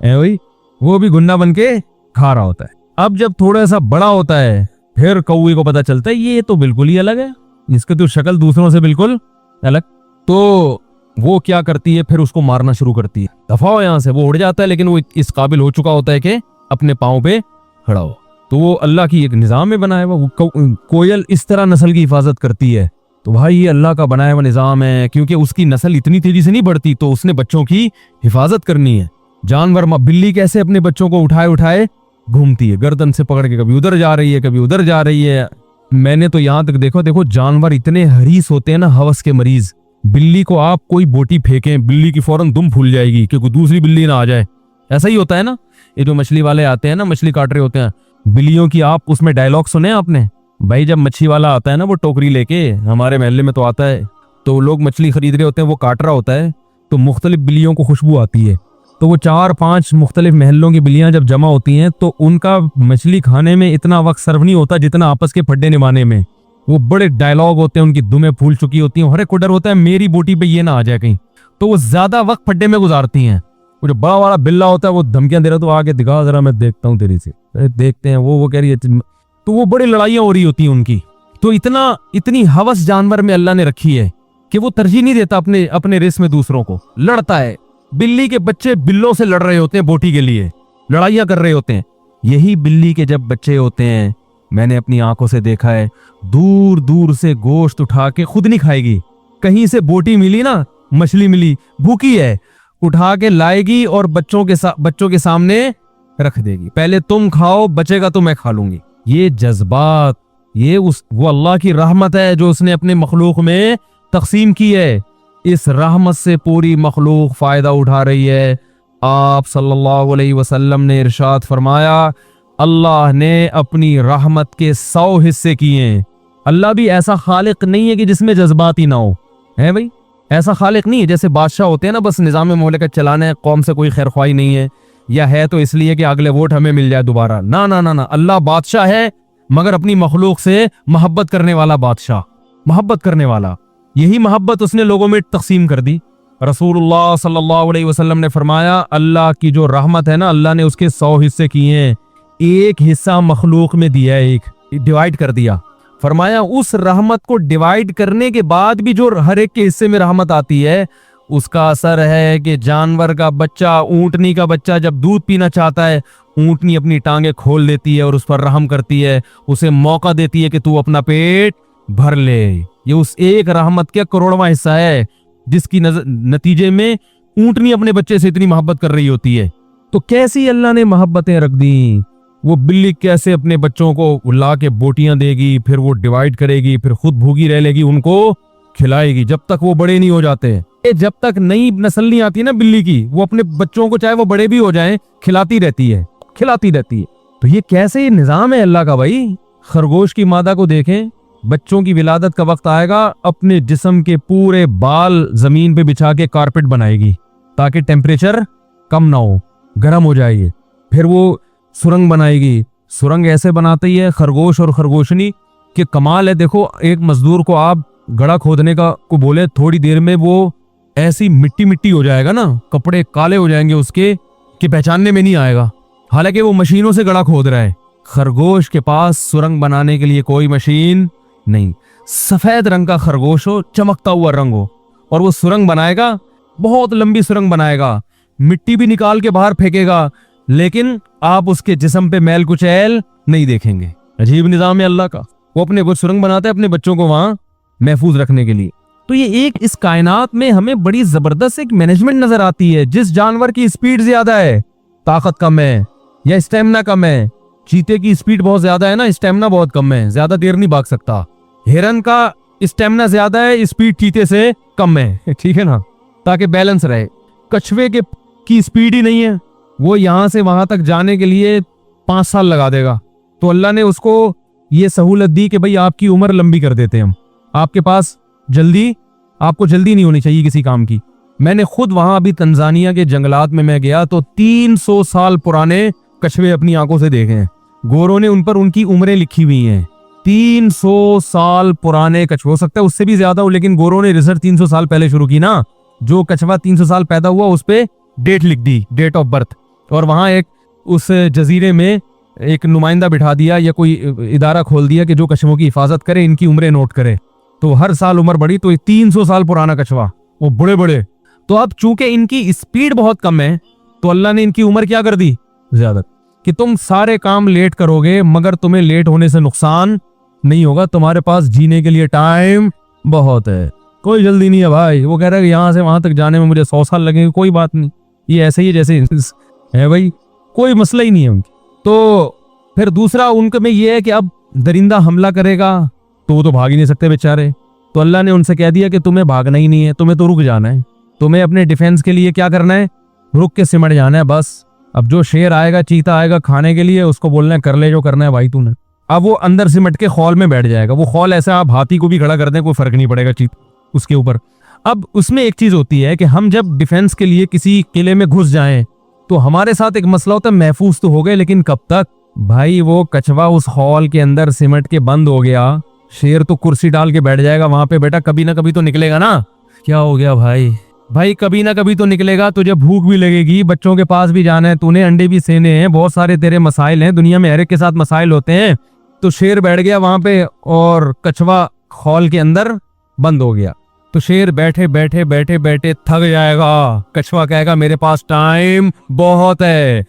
है वही वो भी गुन्ना बन के खा रहा होता है। अब जब थोड़ा सा बड़ा होता है फिर कौवे को पता चलता है ये तो बिल्कुल ही अलग है, इसकी तो शक्ल दूसरों से बिल्कुल अलग। तो वो क्या करती है, फिर उसको मारना शुरू करती है, दफा हो यहाँ से। वो उड़ जाता है लेकिन वो इस काबिल हो चुका होता है कि अपने पाँव पे खड़ा हो। तो वो अल्लाह की एक निज़ाम में बनाया हुआ, कोयल इस तरह नस्ल की हिफाजत करती है। तो भाई ये अल्लाह का बनाया हुआ निज़ाम है, क्योंकि उसकी नस्ल इतनी तेजी से नहीं बढ़ती, तो उसने बच्चों की हिफाजत करनी है। जानवर, बिल्ली कैसे अपने बच्चों को उठाए उठाए घूमती है, गर्दन से पकड़ के, कभी उधर जा रही है कभी उधर जा रही है। मैंने तो यहाँ तक देखो जानवर इतने हरीस होते हैं ना, हवस के मरीज। बिल्ली को आप कोई बोटी फेंकें, बिल्ली की फौरन दुम फूल जाएगी कि कोई दूसरी बिल्ली ना आ जाए। ऐसा ही होता है ना, ये जो मछली वाले आते हैं ना, मछली काट रहे होते हैं, बिल्लियों की आप उसमें डायलॉग सुने आपने? भाई जब मच्छी वाला आता है ना, वो टोकरी लेके, हमारे महल्ले में तो आता है, तो लोग मछली खरीद रहे होते हैं, वो काट रहा होता है, तो मुख्तलिफ बिल्लियों को खुशबू आती है। तो वो 4-5 मुख्तलिफ महलों की बिल्लियां जब जमा होती हैं तो उनका मछली खाने में इतना वक्त सर्व नहीं होता जितना आपस के फड्डे निभाने में। वो बड़े डायलॉग होते हैं, उनकी दुमें फूल चुकी होती हैं, हर एक को डर होता है मेरी बोटी पे ये ना आ जाए कहीं, तो वो ज्यादा वक्त फड्डे में गुजारती हैं। वो जो बड़ा वाला बिल्ला होता है वो धमकियां दे रहा, तो आगे दिखा जरा मैं देखता हूँ तेरी से, अरे देखते हैं, वो कह रही है, तो वो बड़ी लड़ाइयां हो रही होती हैं उनकी। तो इतनी हवस जानवर में अल्लाह ने रखी है कि वो तरजीह नहीं देता अपने रेस में दूसरों को, लड़ता है। बिल्ली के बच्चे बिल्लों से लड़ रहे होते हैं बोटी के लिए, लड़ाइयां कर रहे होते हैं। यही बिल्ली के जब बच्चे होते हैं, मैंने अपनी आंखों से देखा है, दूर दूर से गोश्त उठा के खुद नहीं खाएगी, कहीं से बोटी मिली ना, मछली मिली, भूखी है, उठा के लाएगी और बच्चों के सामने रख देगी, पहले तुम खाओ, बचेगा तो मैं खा लूंगी। ये जज्बात, वो अल्लाह की रहमत है जो उसने अपने मखलूक में तकसीम की है। इस रहमत से पूरी मखलूक फायदा उठा रही है। आप सल्लल्लाहु अलैहि वसल्लम ने इरशाद फरमाया, अल्लाह ने अपनी रहमत के 100 हिस्से किए हैं। अल्लाह भी ऐसा खालिक नहीं है कि जिसमें जज्बात ही ना हो, है भाई, ऐसा खालिक नहीं है। जैसे बादशाह होते हैं ना, बस निज़ाम मुमलिकत चलाना है, कौम से कोई खैरख्वाही नहीं है, या है तो इसलिए कि अगले वोट हमें मिल जाए दोबारा। ना ना ना ना, अल्लाह बादशाह है मगर अपनी मखलूक से मोहब्बत करने वाला बादशाह, मोहब्बत करने वाला। यही मोहब्बत उसने लोगों में तकसीम कर दी। रसूलुल्लाह सल्लल्लाहु अलैहि वसल्लम ने फरमाया, अल्लाह की जो रहमत है ना, अल्लाह ने उसके 100 हिस्से किए हैं, एक हिस्सा मखलूक में दिया है, एक डिवाइड कर दिया। फरमाया उस रहमत को डिवाइड करने के बाद भी जो हर एक के हिस्से में रहमत आती है, उसका असर है कि जानवर का बच्चा, ऊंटनी का बच्चा जब दूध पीना चाहता है, ऊंटनी अपनी टांगे खोल देती है और उस पर रहम करती है, उसे मौका देती है कि तू अपना पेट भर ले। ये उस एक रहमत का करोड़वां हिस्सा है जिसकी नतीजे में ऊंटनी अपने बच्चे से इतनी मोहब्बत कर रही होती है। तो कैसी अल्लाह ने मोहब्बतें रख दी। वो बिल्ली कैसे अपने बच्चों को ला के बोटियां देगी, फिर वो डिवाइड करेगी, फिर खुद भूखी रह लेगी, उनको खिलाएगी जब तक वो बड़े नहीं हो जाते। जब तक नई नस्ल नहीं आती ना बिल्ली की, वो अपने बच्चों को चाहे वो बड़े भी हो जाएं, खिलाती रहती है, खिलाती रहती है। तो ये कैसे निजाम है अल्लाह का भाई। खरगोश की मादा को देखें, बच्चों की विलादत का वक्त आएगा, अपने जिस्म के पूरे बाल जमीन पे बिछा के कारपेट बनाएगी ताकि टेम्परेचर कम ना हो, गर्म हो जाएगी। फिर वो सुरंग बनाएगी। सुरंग ऐसे बनाती है खरगोश और खरगोशनी कि कमाल है। देखो, एक मजदूर को आप गड़ा खोदने का को बोले, थोड़ी देर में वो ऐसी मिट्टी मिट्टी हो जाएगा ना, कपड़े काले हो जाएंगे उसके, कि पहचानने में नहीं आएगा, हालांकि वो मशीनों से गड़ा खोद रहा है। खरगोश के पास सुरंग बनाने के लिए कोई मशीन नहीं। सफेद रंग का खरगोश हो, चमकता हुआ रंग हो, और वो सुरंग बनाएगा, बहुत लंबी सुरंग बनाएगा, मिट्टी भी निकाल के बाहर फेंकेगा, लेकिन आप उसके जिस्म पे मैल कुचैल नहीं देखेंगे। अजीब निजाम है अल्लाह का। वो अपने वो सुरंग बनाता है अपने बच्चों को वहां महफूज रखने के लिए। तो ये एक इस कायनात में हमें बड़ी जबरदस्त एक मैनेजमेंट नजर आती है। जिस जानवर की स्पीड ज्यादा है, ताकत कम है या स्टेमिना कम है, चीते की स्पीड बहुत ज्यादा है ना, स्टेमिना बहुत कम है, ज्यादा देर नहीं भाग सकता। हिरन का स्टेमिना ज्यादा है, स्पीड चीते से कम है, ठीक है ना, ताकि बैलेंस रहे। कछुए की स्पीड ही नहीं है, वो यहां से वहां तक जाने के लिए 5 साल लगा देगा। तो अल्लाह ने उसको ये सहूलत दी कि भाई आपकी उम्र लंबी कर देते हैं हम, आपके पास आपको जल्दी नहीं होनी चाहिए किसी काम की। मैंने खुद वहां अभी तंजानिया के जंगलात में मैं गया तो 300 साल पुराने कछुए अपनी आंखों से देखे हैं। गोरों ने उन पर उनकी उम्रें लिखी हुई हैं। 300 साल पुराने कछुए, हो सकता है उससे भी ज्यादा हो, लेकिन गोरों ने रिसर्च 300 साल पहले शुरू की ना। जो कछुआ 300 साल पैदा हुआ उस पे डेट लिख दी, डेट ऑफ बर्थ, और वहां एक उस जजीरे में एक नुमाइंदा बिठा दिया या कोई इदारा खोल दिया कि जो कछुओं की हिफाजत करे, इनकी उम्रें नोट करे। तो हर साल उम्र बढ़ी, तो 300 साल पुराना कछुआ, वो बड़े बड़े। तो अब चूंकि इनकी स्पीड बहुत कम है, तो अल्लाह ने इनकी उम्र क्या कर दी ज्यादा, कि तुम सारे काम लेट करोगे मगर तुम्हें लेट होने से नुकसान नहीं होगा, तुम्हारे पास जीने के लिए टाइम बहुत है, कोई जल्दी नहीं है भाई। वो कह रहा है कि यहां से वहां तक जाने में मुझे 100 साल लगेंगे, कोई बात नहीं, ये ऐसे ही जैसे है भाई, कोई मसला ही नहीं है उनकी। तो फिर दूसरा उनके में ये है कि अब दरिंदा हमला करेगा तो वो तो भाग ही नहीं सकते बेचारे। तो अल्लाह ने उनसे कह दिया कि तुम्हें भागना ही नहीं है, तुम्हें तो रुक जाना है, तुम्हें अपने डिफेंस के लिए क्या करना है, रुक के सिमट जाना है बस। अब जो शेर आएगा, चीता आएगा खाने के लिए, उसको बोलना है कर ले जो करना है भाई तूने। अब वो अंदर सिमट के खौल में बैठ जाएगा। वो खौल ऐसा आप हाथी को भी खड़ा कर दें, कोई फर्क नहीं पड़ेगा चीत उसके ऊपर। अब उसमें एक चीज होती है कि हम जब डिफेंस के लिए किसी किले में घुस जाएं तो हमारे साथ एक मसला होता है, महफूज तो हो गए लेकिन कब तक भाई। वो कछुआ उस हॉल के अंदर सिमट के बंद हो गया, शेर तो कुर्सी डाल के बैठ जाएगा वहां पे, बेटा कभी ना कभी तो निकलेगा ना। क्या हो गया भाई? भाई कभी ना कभी तो निकलेगा, तुझे भूख भी लगेगी, बच्चों के पास भी जाना है, तूने अंडे भी सेने हैं, बहुत सारे तेरे मसाइल हैं, दुनिया में हर एक के साथ मसाइल होते हैं। तो शेर बैठ गया वहां पे और कछुआ खौल के अंदर बंद हो गया। तो शेर बैठे बैठे बैठे बैठे थक जाएगा, कछुआ कहेगा मेरे पास टाइम बहुत है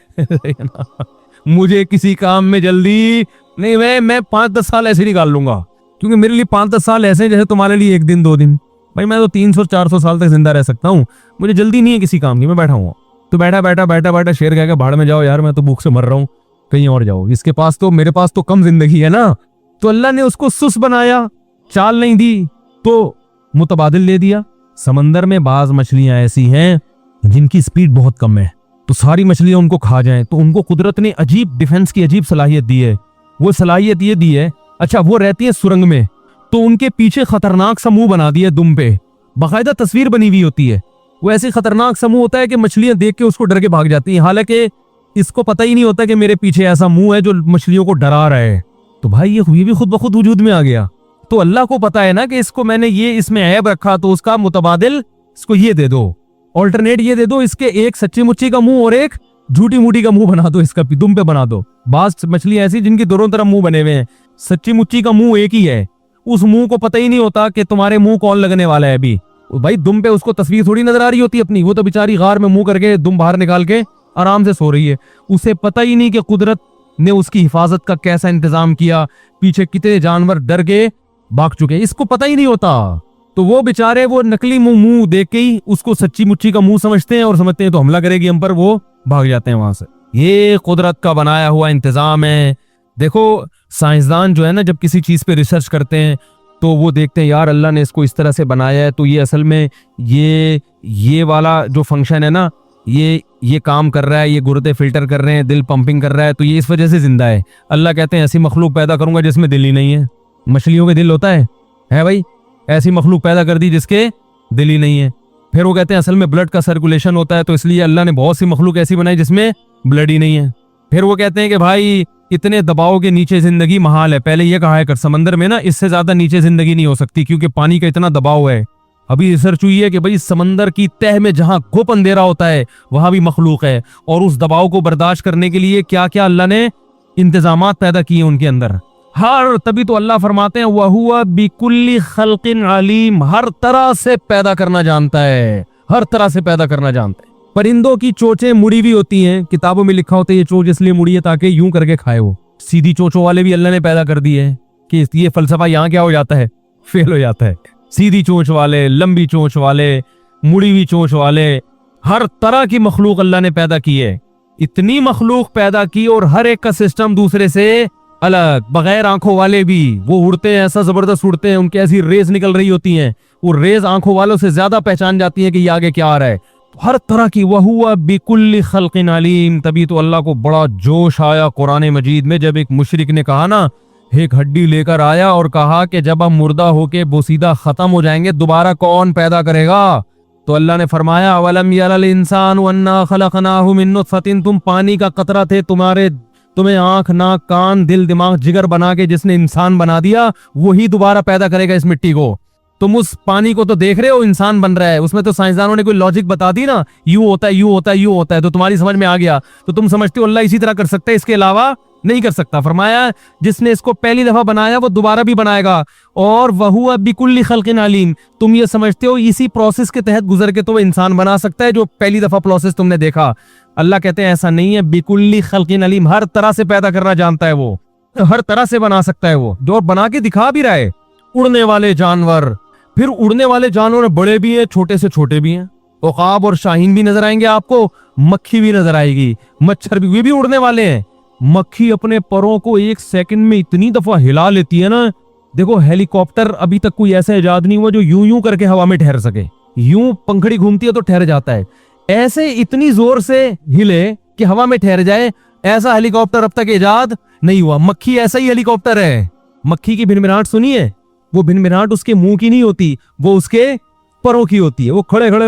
मुझे किसी काम में जल्दी नहीं, मैं 5-10 साल ऐसे निकाल लूंगा, क्योंकि मेरे लिए 5-10 साल ऐसे हैं जैसे तुम्हारे लिए 1 दिन 2 दिन। भाई मैं तो 300-400 साल तक जिंदा रह सकता हूँ, मुझे जल्दी नहीं है किसी काम की, मैं बैठा हूँ। तो बैठा बैठा बैठा बैठा शेर कहेगा भाड़ में जाओ यार, मैं तो भूख से मर रहा हूँ, कहीं और जाओ, इसके पास तो, मेरे पास तो कम जिंदगी है ना। तो अल्लाह ने उसको सुस्त बनाया, चाल नहीं दी, तो मुतबादिल दे दिया। समंदर में बाज मछलियां ऐसी हैं जिनकी स्पीड बहुत कम है, तो सारी मछलियां उनको खा जाएं, तो उनको कुदरत ने अजीब डिफेंस की अजीब सलाहियत दी है। वो सलाहियत ये दी है, अच्छा वो रहती है सुरंग में, तो उनके पीछे खतरनाक सा मुंह बना दिया दुम पे, बाकायदा तस्वीर बनी हुई होती है। वो ऐसे खतरनाक सा मुंह होता है कि मछलियां देख के उसको डर के भाग जाती हैं, हालांकि इसको पता ही नहीं होता कि मेरे पीछे ऐसा मुंह है जो मछलियों को डरा रहा है। तो भाई ये भी खुद ब खुद वजूद में आ गया। तो अल्लाह को पता है ना कि इसको मैंने ये इसमें ऐब रखा, तो उसका मुतबादिल इसको ये दे दो, ऑल्टरनेट ये दे दो, इसके एक सच्ची मुच्ची का मुंह और एक झूठी मूठी का मुंह बना दो, इसका दुम पे बना दो। बाज मछलियां ऐसी जिनकी दोनों तरफ मुंह बने हुए हैं, सच्ची मुच्ची का मुंह एक ही है, उस मुंह को पता ही नहीं होता कि तुम्हारे मुंह कौन लगने वाला है अभी। भाई दुम पे उसको तस्वीर थोड़ी नजर आ रही होती अपनी, वो तो बेचारी गार में मुंह करके दुम बाहर निकाल के आराम से सो रही है, उसे पता ही नहीं कि कुदरत ने उसकी हिफाजत का कैसा इंतजाम किया, पीछे कितने जानवर डर के भाग चुके, इसको पता ही नहीं होता। तो वो बेचारे वो नकली मुंह देख के ही उसको सच्ची मुच्ची का मुंह समझते हैं और समझते हैं तो हमला करेगी हम पर, वो भाग जाते हैं वहां से। ये कुदरत का बनाया हुआ इंतजाम है। देखो साइंसदान जो है ना, जब किसी चीज पे रिसर्च करते हैं तो वो देखते हैं यार अल्लाह ने इसको इस तरह से बनाया है, तो ये असल में ये वाला जो फंक्शन है ना, ये काम कर रहा है, ये गुर्दे फिल्टर कर रहे हैं, दिल पंपिंग कर रहा है, तो ये इस वजह से जिंदा है। अल्लाह कहते हैं ऐसी मखलूक पैदा करूंगा जिसमें दिल ही नहीं है। मछलियों के दिल होता है भाई, ऐसी मखलूक पैदा कर दी जिसके दिल ही नहीं है। फिर वो कहते हैं असल में ब्लड का सर्कुलेशन होता है, तो इसलिए अल्लाह ने बहुत सी मखलूक ऐसी बनाई जिसमें ब्लड ही नहीं है। फिर वो कहते हैं कि भाई इतने दबाव के नीचे जिंदगी महाल है। पहले ये कहा है कर समंदर में ना इससे ज्यादा नीचे जिंदगी नहीं हो सकती, क्योंकि पानी का इतना दबाव है। अभी रिसर्च हुई है कि भाई समंदर की तह में जहां घुप अंधेरा होता है वहां भी मखलूक है, और उस दबाव को बर्दाश्त करने के लिए क्या क्या अल्लाह ने इंतजामात पैदा किए उनके अंदर। हर तभी तो अल्लाह फरमाते हैं वहुवा बिकुल्ली खल्किन अलीम, हर तरह से पैदा करना जानता है, हर तरह से पैदा करना जानता है। परिंदों की चोंचें मुड़ी हुई होती हैं, किताबों में लिखा होता है ये चोंच इसलिए मुड़ी है ताकि यूं करके खाए। वो सीधी चोंचों वाले भी अल्लाह ने पैदा कर दिए हैं कि ये फलसफा यहाँ क्या हो जाता है, फेल हो जाता है। सीधी चोंच वाले, लंबी चोंच वाले, मुड़ी हुई चोंच वाले, हर तरह की मखलूक अल्लाह ने पैदा की है। इतनी मखलूक पैदा की और हर एक का सिस्टम दूसरे से अलग। बगैर आंखों वाले भी वो उड़ते हैं, ऐसा जबरदस्त उड़ते हैं, उनकी ऐसी रेस निकल रही होती हैं, वो रेस आंखों वालों से ज्यादा पहचान जाती है कि ये आगे क्या आ रहा है। हर तरह की वहुवा बिकुल्ली खल्किन अलीम। तभी तो अल्लाह को बड़ा जोश आया कुरान मजीद में जब एक मुशरिक ने कहा ना, एक हड्डी लेकर आया और कहा कि जब हम मुर्दा होके बोसीदा खत्म हो जाएंगे दोबारा कौन पैदा करेगा। तो अल्लाह ने फरमाया अवलम यरल इंसान अन्ना खलकनाहु मिन नुतफतिन, तुम पानी का कतरा थे, तुम्हें आंख नाक कान दिल दिमाग जिगर बना के जिसने इंसान बना दिया वही दोबारा पैदा करेगा इस मिट्टी को। तुम उस पानी को तो देख रहे हो इंसान बन रहा है, उसमें तो साइंसदानों ने कोई लॉजिक बता दी ना, यूं होता है यूं होता है यूं होता है, तो तुम्हारी समझ में आ गया, तो तुम समझते हो अल्लाह इसी तरह कर सकता है, इसके अलावा नहीं कर सकता। फरमाया जिसने इसको पहली दफा बनाया वो दोबारा भी बनाएगा, और वहुवा बिकुल्ली खल्किन अलीम, तुम ये समझते हो इसी प्रोसेस के तहत गुजर के तो वो इंसान बना सकता है जो पहली दफा प्रोसेस तुमने देखा। अल्लाह कहते हैं ऐसा नहीं है, बिकुल्ली खल्किन अलीम, हर तरह से पैदा करना जानता है वो, हर तरह से बना सकता है वो, जो बना के दिखा भी रहा है। उड़ने वाले जानवर, फिर उड़ने वाले जानवर बड़े भी हैं छोटे से छोटे भी हैं, उकाब और शाहीन भी नजर आएंगे आपको, मक्खी भी नजर आएगी, मच्छर भी, वे भी उड़ने वाले हैं। मक्खी अपने परों को 1 सेकंड में इतनी दफा हिला लेती है ना, देखो हेलीकॉप्टर अभी तक कोई ऐसा इजाद नहीं हुआ जो यूं यूं करके हवा में ठहर सके, यूं पंखड़ी घूमती है तो ठहर जाता है, ऐसे इतनी जोर से हिले कि हवा में ठहर जाए, ऐसा हेलीकॉप्टर अब तक इजाद नहीं हुआ। मक्खी ऐसा ही हेलीकॉप्टर है। मक्खी की भिनभिनाहट सुनिए, वो भिनभिनाहट उसके मुंह की नहीं होती, वो उसके परों की होती है। वो खड़े खड़े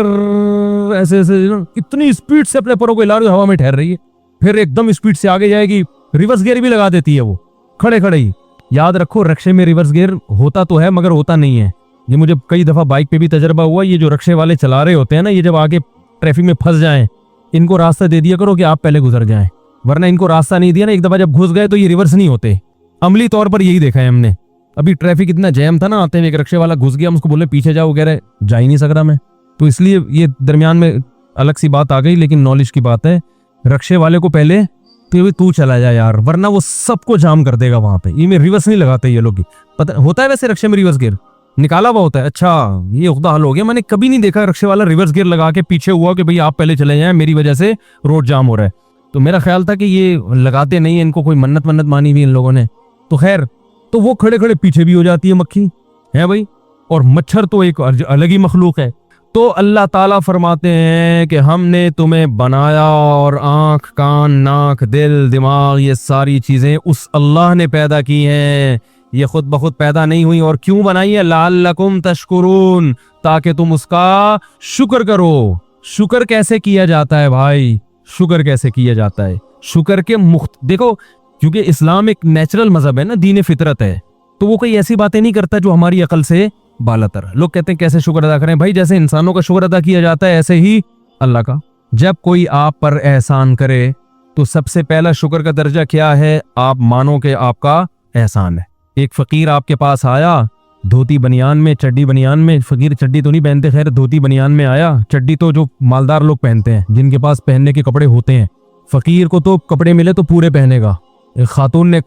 ऐसे ऐसे इतनी स्पीड से अपने परों को हिला रही है, हवा में ठहर रही है, फिर एकदम स्पीड से आगे जाएगी, रिवर्स गियर भी लगा देती है वो खड़े खड़े ही। याद रखो, रक्शे में रिवर्स गियर होता तो है मगर होता नहीं है। ये मुझे कई दफा बाइक पे भी तजर्बा हुआ। ये जो रक्शे वाले चला रहे होते हैं ना, ये जब आगे ट्रैफिक में फंस जाएं, इनको रास्ता दे दिया करो कि आप पहले गुजर जाएं, वरना इनको रास्ता नहीं दिया ना, एक दफा जब घुस गए तो ये रिवर्स नहीं होते। अमली तौर पर यही देखा है हमने। अभी ट्रैफिक इतना जैम था ना, आते हुए एक रक्शे वाला घुस गया, हम उसको बोले पीछे जाओ, कह रहे जा ही नहीं सक रहा मैं। तो इसलिए ये दरमियान में अलग सी बात आ गई, लेकिन नॉलेज की बात है। रक्शे वाले को पहले तो तू चला जा यार, वरना वो सबको जाम कर देगा वहां पे। ये रिवर्स नहीं लगाते ये लोग। पता होता है वैसे रक्शे में रिवर्स गियर निकाला हुआ होता है। अच्छा, ये उख्दा हल हो गया। मैंने कभी नहीं देखा रक्शे वाला रिवर्स गियर लगा के पीछे हुआ कि भाई आप पहले चले जाएं, मेरी वजह से रोड जाम हो रहा है। तो मेरा ख्याल था कि ये लगाते नहीं है, इनको कोई मन्नत मानी हुई इन लोगों ने। तो खैर, तो वो खड़े खड़े पीछे भी हो जाती है मक्खी, है भाई। और मच्छर तो एक अलग ही मखलूक है। तो अल्लाह ताला फरमाते हैं कि हमने तुम्हें बनाया और आंख, कान, नाक, दिल, दिमाग, ये सारी चीजें उस अल्लाह ने पैदा की हैं। ये खुद ब खुद पैदा नहीं हुई। और क्यों बनाई है? लअल्लकुम तशकुरून, ताकि तुम उसका शुक्र करो। शुक्र कैसे किया जाता है भाई? शुक्र कैसे किया जाता है? शुक्र के देखो, क्योंकि इस्लाम एक नेचुरल मजहब है ना, दीन फितरत है, तो वो कोई ऐसी बातें नहीं करता जो हमारी अकल से बालातर। लोग कहते हैं कैसे शुक्र अदा करें? भाई जैसे इंसानों का शुक्र अदा किया जाता है ऐसे ही अल्लाह का। जब कोई आप पर एहसान करे तो सबसे पहला शुक्र का दर्जा क्या है? आप मानो कि आपका एहसान है। एक फकीर आपके पास आया, धोती बनियान में, चड्डी बनियान में। फकीर चड्डी तो नहीं पहनते, खैर धोती बनियान में आया। चड्डी तो जो मालदार लोग पहनते हैं, जिनके पास पहनने के कपड़े होते हैं। फकीर को तो कपड़े मिले तो पूरे पहनेगा। एक खातून ने,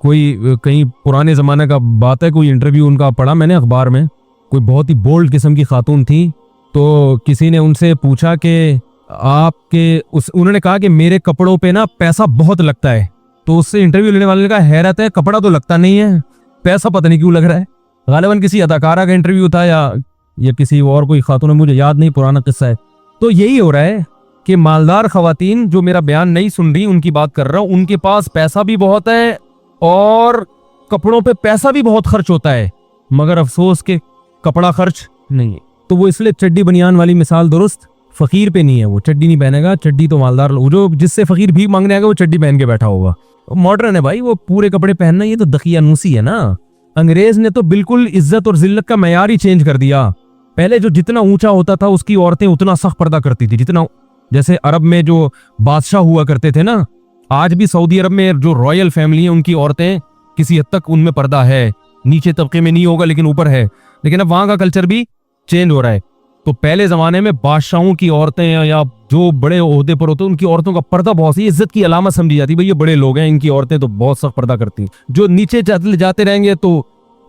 कोई कहीं पुराने जमाने का बात है, कोई इंटरव्यू उनका पढ़ा मैंने अखबार में, कोई बहुत ही बोल्ड किस्म की खातून थी। तो किसी ने उनसे पूछा कि उन्होंने कहा कि मेरे कपड़ों पे ना पैसा बहुत लगता है। तो उससे इंटरव्यू लेने वाले ने कहा, हैरत है, कपड़ा तो लगता नहीं है, पैसा पता नहीं क्यों लग रहा है। गालिबन किसी अदाकारा का इंटरव्यू था या किसी और कोई खातून, मुझे याद नहीं, पुराना किस्सा है। तो यही हो रहा है कि मालदार खवातीन जो मेरा बयान नहीं सुन रही, उनकी बात कर रहा हूं, उनके पास पैसा भी बहुत है और कपड़ों पे पैसा भी बहुत खर्च होता है, मगर अफसोस के कपड़ा खर्च नहीं है। तो वो इसलिए चड्डी बनियान वाली मिसाल दुरुस्त फकीर पे नहीं है। वो चड्डी नहीं पहनेगा, चड्डी तो मालदार लोग, जो जिससे फकीर भीख मांगने आएगा वो चड्डी पहन के बैठा होगा। मॉडर्न है भाई, वो पूरे कपड़े पहनना, ये तो दकियानूसी है ना। अंग्रेज ने तो बिल्कुल इज्जत और जिल्लत का मयार ही चेंज कर दिया। पहले जो जितना ऊंचा होता था उसकी औरतें उतना सख्त पर्दा करती थी, जितना, जैसे अरब में जो बादशाह हुआ करते थे ना, आज भी सऊदी अरब में जो रॉयल फैमिली है उनकी औरतें किसी हद तक उनमें पर्दा है, नीचे तबके में नहीं होगा लेकिन ऊपर है। लेकिन अब वहां का कल्चर भी चेंज हो रहा है। तो पहले जमाने में बादशाहों की औरतें या जो बड़े ओहदे पर होते उनकी औरतों का पर्दा बहुत सी इज्जत की अलामत समझी जाती, भाई ये बड़े लोग हैं, इनकी औरतें तो बहुत सख्त पर्दा करती हैं। जो नीचे जाते रहेंगे तो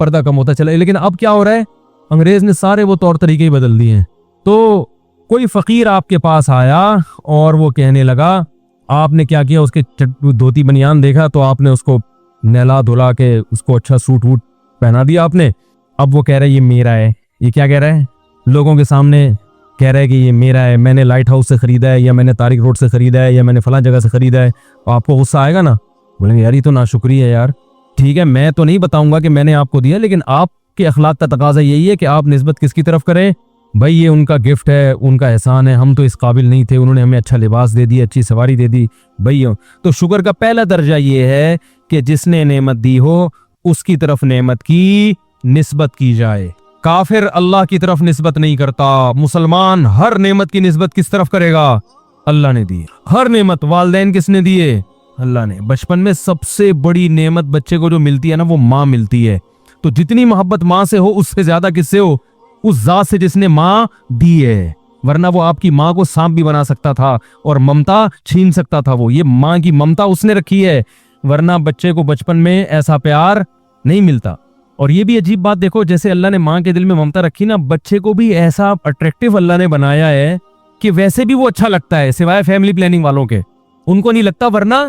पर्दा कम होता चला। लेकिन अब क्या हो रहा है, अंग्रेज ने सारे वो तौर तरीके ही बदल दिए हैं। तो कोई फकीर आपके पास आया और वो कहने लगा, आपने क्या किया, उसके धोती बनियान देखा तो आपने उसको नहला धुला के उसको अच्छा सूट वूट पहना दिया आपने। अब वो कह रहा है ये मेरा है। ये क्या कह रहा है? लोगों के सामने कह रहा है कि ये मेरा है, मैंने लाइट हाउस से खरीदा है, या मैंने तारिक रोड से खरीदा है, या मैंने फलां जगह से खरीदा है। तो आपको गुस्सा आएगा ना, बोलेंगे यार ये तो नाशुक्री है यार। ठीक है, मैं तो नहीं बताऊंगा कि मैंने आपको दिया, लेकिन आपके अखलाक का तकाजा यही है कि आप निस्बत किसकी तरफ करें। भाई ये उनका गिफ्ट है, उनका एहसान है, हम तो इस काबिल नहीं थे, उन्होंने हमें अच्छा लिबास दे दिया, अच्छी सवारी दे दी भाई। तो शुक्र का पहला दर्जा ये है कि जिसने नेमत दी हो उसकी तरफ नेमत की निस्बत की जाए। काफिर अल्लाह की तरफ निस्बत नहीं करता, मुसलमान हर नेमत की निस्बत किस तरफ करेगा? अल्लाह ने दी हर नेमत। वालिदैन किसने दिए? अल्लाह ने। बचपन में सबसे बड़ी नेमत बच्चे को जो मिलती है ना, वो माँ मिलती है। तो जितनी मोहब्बत माँ से हो उससे ज्यादा किससे हो? उस जात से जिसने माँ दी है। वरना वो आपकी माँ को सांप भी बना सकता था और ममता छीन सकता था। वो ये माँ की ममता उसने रखी है, वरना बच्चे को बचपन में ऐसा प्यार नहीं मिलता। और ये भी अजीब बात देखो, जैसे अल्लाह ने माँ के दिल में ममता रखी ना, बच्चे को भी ऐसा अट्रैक्टिव अल्लाह ने बनाया है कि वैसे भी वो अच्छा लगता है, सिवाय फैमिली प्लानिंग वालों के उनको नहीं लगता। वरना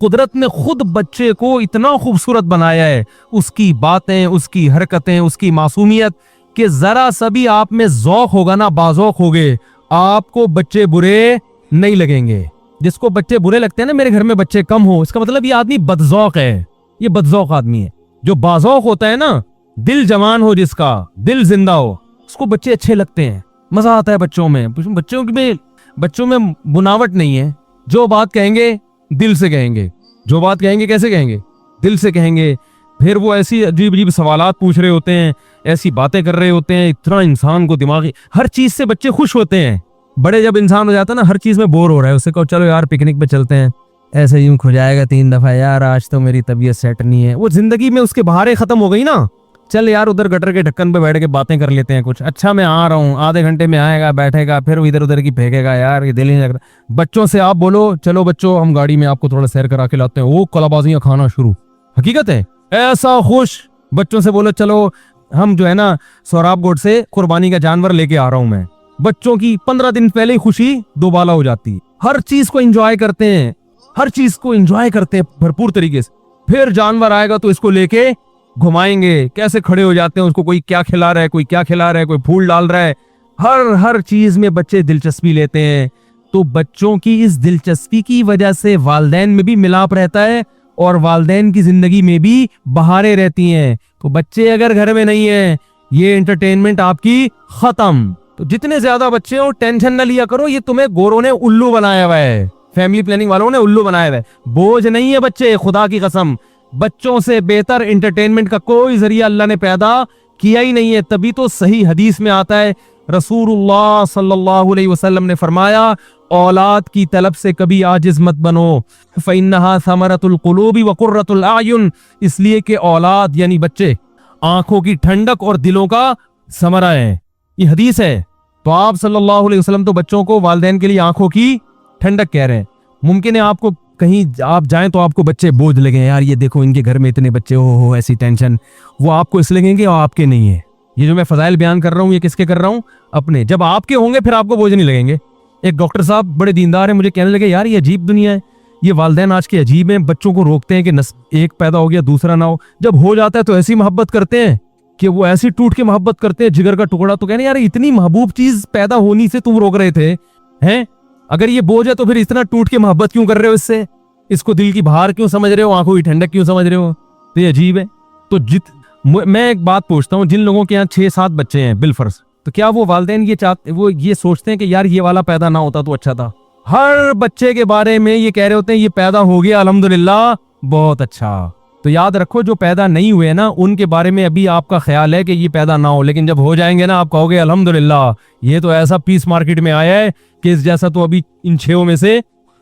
कुदरत ने खुद बच्चे को इतना खूबसूरत बनाया है, उसकी बातें, उसकी हरकतें, उसकी मासूमियत, कि जरा सभी आप में ज़ौक होगा ना, बाज़ौक होगे, आपको बच्चे बुरे नहीं लगेंगे। जिसको बच्चे बुरे लगते हैं ना, मेरे घर में बच्चे कम हो, इसका मतलब ये आदमी बदजौक है, ये बदजौक आदमी है। जो बाज़ौक होता है ना, दिल जवान हो, जिसका दिल जिंदा हो, उसको बच्चे अच्छे लगते हैं, मजा आता है बच्चों में। बच्चों में बुनावट नहीं है, जो बात कहेंगे दिल से कहेंगे। जो बात कहेंगे कैसे कहेंगे? दिल से कहेंगे। फिर वो ऐसी अजीब अजीब सवालात पूछ रहे होते हैं, ऐसी बातें कर रहे होते हैं, इतना इंसान को दिमागी, हर चीज से बच्चे खुश होते हैं। बड़े जब इंसान हो जाता है ना, हर चीज में बोर हो रहा है, उससे कहो चलो यार पिकनिक पे चलते हैं, ऐसे यूं खो जाएगा 3 दफा, यार आज तो मेरी तबीयत सेट नहीं है, वो जिंदगी में उसके बहारें खत्म हो गई ना। चल यार उधर गटर के ढक्कन पे बैठ के बातें कर लेते हैं कुछ, अच्छा मैं आ रहा हूँ, आधे घंटे में आएगा, बैठेगा, फिर इधर उधर की फेंकेगा, यार ये दिल ही नहीं लग रहा। बच्चों से आप बोलो चलो बच्चों हम गाड़ी में आपको थोड़ा सैर करा के लाते हैं, वो कलाबाजियां खाना शुरू। हकीकत है ऐसा खुश। बच्चों से बोलो चलो हम जो है ना सोराब गोट से कुर्बानी का जानवर लेके आ रहा हूं मैं, बच्चों की 15 दिन पहले ही खुशी दोबाला हो जाती है। हर चीज को एंजॉय करते हैं, हर चीज को एंजॉय करते हैं भरपूर तरीके से। फिर जानवर आएगा तो इसको लेके घुमाएंगे, कैसे खड़े हो जाते हैं, उसको कोई क्या खिला रहा है, कोई क्या खिला रहा है, कोई फूल डाल रहा है, हर चीज में बच्चे दिलचस्पी लेते हैं। तो बच्चों की इस दिलचस्पी की वजह से वालिदैन में भी मिलाप रहता है और वालिदैन की जिंदगी में भी बहारें रहती हैं। तो बच्चे अगर घर में नहीं है, ये एंटरटेनमेंट आपकी खत्म। तो जितने ज्यादा बच्चे हो टेंशन ना लिया करो, ये तुम्हें गोरों ने उल्लू बनाया हुआ है, फैमिली प्लानिंग वालों ने उल्लू बनाया हुआ है। बोझ नहीं है बच्चे, खुदा की कसम। बच्चों से बेहतर एंटरटेनमेंट का कोई जरिया अल्लाह ने पैदा किया ही नहीं है। तभी तो सही हदीस में आता है, रसूलुल्लाह सल्लल्लाहु अलैहि वसल्लम ने फरमाया, औलाद की तलब से कभी आजिज मत बनो, फइन्नहा समरतुल कुलूबी व कुर्रतुल आयुन, इसलिए कि औलाद यानी बच्चे आंखों की ठंडक और दिलों का समरा है। ये हदीस है। तो आप सल्लल्लाहु अलैहि वसल्लम तो बच्चों को वालिदैन के लिए आंखों की ठंडक कह रहे हैं। मुमकिन है आपको कहीं आप जाएं तो आपको बच्चे बोझ लगे, यार ये देखो इनके घर में इतने बच्चे, हो ऐसी टेंशन, वो आपको इसलिए लगेंगे और आपके नहीं है। ये जो मैं फजाइल बयान कर रहा हूँ ये किसके कर रहा हूँ? अपने। जब आपके होंगे फिर आपको बोझ नहीं लगेंगे। एक डॉक्टर साहब बड़े दीनदार हैं, मुझे कहने लगे यार ये अजीब दुनिया है, ये वालिदैन आज के अजीब हैं, बच्चों को रोकते हैं कि एक पैदा हो गया दूसरा ना हो, जब हो जाता है तो ऐसी मोहब्बत करते हैं कि वो ऐसी टूट के मोहब्बत करते हैं, जिगर का टुकड़ा। तो कहने यार इतनी महबूब चीज पैदा होनी से तुम रोक रहे थे हैं, अगर ये बोझ है तो फिर इतना टूट के मोहब्बत क्यों कर रहे हो इससे, इसको दिल की बहार क्यों समझ रहे हो, आंखों की ठंडक क्यों समझ रहे हो? तो ये अजीब है। तो मैं एक बात पूछता हूँ, जिन लोगों के यहाँ 6-7 बच्चे हैं बिलफर्ज, तो क्या वो वालिदैन ये सोचते हैं कि यार ये वाला पैदा ना होता तो अच्छा था? हर बच्चे के बारे में ये कह रहे होते हैं ये पैदा हो गया अल्हम्दुलिल्लाह बहुत अच्छा। तो याद रखो जो पैदा नहीं हुए ना उनके बारे में अभी आपका ख्याल है कि ये पैदा ना हो, लेकिन जब हो जाएंगे ना आप कहोगे अल्हम्दुलिल्लाह ये तो ऐसा पीस मार्केट में आया है कि इस जैसा तो अभी इन 6 में से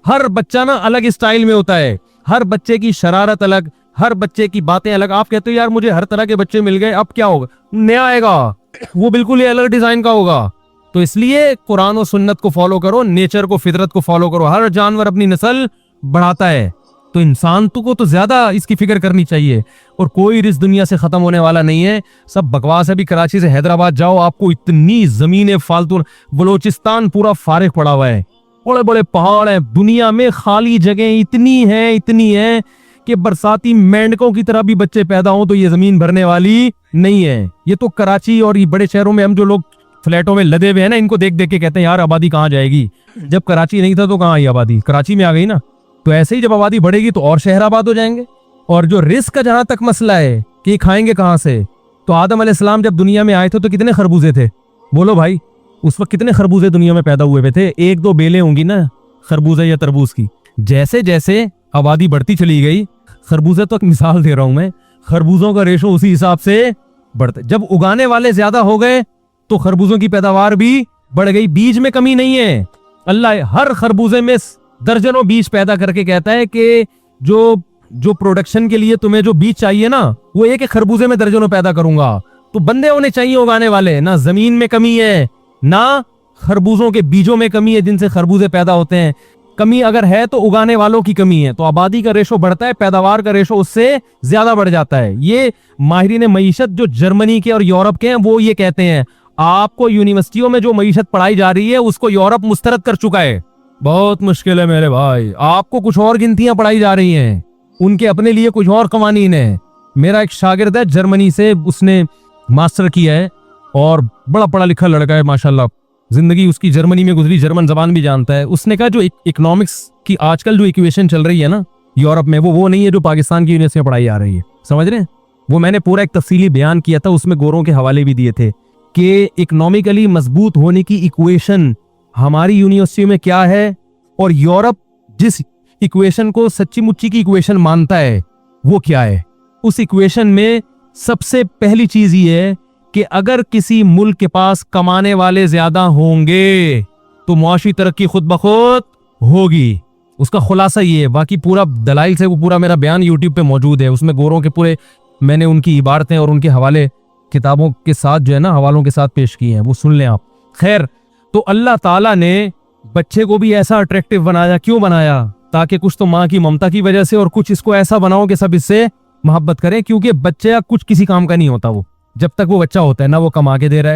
हर बच्चा ना अलग स्टाइल में होता है, हर बच्चे की शरारत अलग, हर बच्चे की बातें अलग। आप कहते हो यार मुझे हर तरह के बच्चे मिल गए, अब क्या होगा? नया आएगा, वो बिल्कुल ही अलग डिजाइन का होगा। तो इसलिए कुरान और सुन्नत को फॉलो करो, नेचर को, फितरत को फॉलो करो। हर जानवर अपनी नस्ल बढ़ाता है, तो इंसान को तो ज्यादा इसकी फिक्र करनी चाहिए। और कोई रिस्क दुनिया से खत्म होने वाला नहीं है, सब बकवास है। अभी कराची से हैदराबाद जाओ, आपको इतनी जमीनें फालतू, बलोचिस्तान पूरा फारिग पड़ा हुआ है, बड़े बड़े पहाड़ हैं, दुनिया में खाली जगह इतनी है कि बरसाती मेंढकों की तरह भी बच्चे पैदा हो तो ये जमीन भरने वाली नहीं है। ये तो कराची और ये बड़े शहरों में हम जो लोग फ्लैटों में लदे हुए हैं ना, इनको देख देख के कहते हैं यार आबादी कहाँ जाएगी। जब कराची नहीं था तो कहाँ आई आबादी? कराची में आ गई ना। तो ऐसे ही जब आबादी बढ़ेगी तो और शहर आबाद हो जाएंगे। और जो रिस्क का जहां तक मसला है कि खाएंगे कहां से, तो आदम अलैहिस्सलाम जब दुनिया में आए थे तो कितने खरबूजे थे? बोलो भाई, उस वक्त कितने खरबूजे दुनिया में पैदा हुए थे? 1-2 बेलें होंगी ना खरबूजे या तरबूज की। जैसे जैसे आबादी बढ़ती चली गई, खरबूजे तो एक मिसाल दे रहा हूं मैं, खरबूजों का रेशो उसी हिसाब से बढ़ता। जब उगाने वाले ज्यादा हो गए तो खरबूजों की पैदावार भी बढ़ गई। बीज में कमी नहीं है, अल्लाह हर खरबूजे में दर्जनों बीज पैदा करके कहता है कि जो प्रोडक्शन के लिए तुम्हें जो बीज चाहिए ना, वो एक खरबूजे में दर्जनों पैदा करूंगा। तो बंदे होने चाहिए उगाने वाले। ना जमीन में कमी है, ना खरबूजों के बीजों में कमी है जिनसे खरबूजे पैदा होते हैं। कमी अगर है तो उगाने वालों की कमी है। तो आबादी का रेशो बढ़ता है, पैदावार का रेशो उससे ज्यादा बढ़ जाता है। ये माहिरीन मईशत जो जर्मनी के और यूरोप के हैं वो ये कहते हैं, आपको यूनिवर्सिटियों में जो मईशत पढ़ाई जा रही है उसको यूरोप मुस्तरद कर चुका है। बहुत मुश्किल है मेरे भाई, आपको कुछ और गिनतियां पढ़ाई जा रही हैं, उनके अपने लिए कुछ और कवानीन है। मेरा एक शागिर्द है जर्मनी से, उसने मास्टर किया है और बड़ा पढ़ा लिखा लड़का है माशाल्लाह, जिंदगी उसकी जर्मनी में गुजरी, जर्मन जबान भी जानता है। उसने कहा जो इकोनॉमिक्स की आजकल जो इक्वेशन चल रही है ना यूरोप में, वो नहीं है जो पाकिस्तान की यूनिवर्सिटी में पढ़ाई आ रही है। समझ रहे हैं? वो मैंने पूरा एक तफसीली बयान किया था, उसमें गोरों के हवाले भी दिए थे कि इकोनॉमिकली मजबूत होने की इक्वेशन हमारी यूनिवर्सिटी में क्या है और यूरोप जिस इक्वेशन को सच्ची मुच्ची की इक्वेशन मानता है वो क्या है। उस इक्वेशन में सबसे पहली चीज ये है कि अगर किसी मुल्क के पास कमाने वाले ज्यादा होंगे तो मुआशी तरक्की खुद ब खुद होगी। उसका खुलासा ये है, बाकी पूरा दलाइल से वो पूरा मेरा बयान यूट्यूब पे मौजूद है, उसमें गोरों के पूरे मैंने उनकी इबारतें और उनके हवाले किताबों के साथ जो है ना, हवालों के साथ पेश किए हैं, वो सुन लें आप। खैर, तो अल्लाह ताला ने बच्चे को भी ऐसा अट्रैक्टिव बनाया। क्यों बनाया? ताकि कुछ तो माँ की ममता की वजह से और कुछ इसको ऐसा बनाओ कि सब इससे मोहब्बत करें, क्योंकि बच्चा कुछ किसी काम का नहीं होता। वो जब तक वो बच्चा होता है ना, वो कमा के दे रहा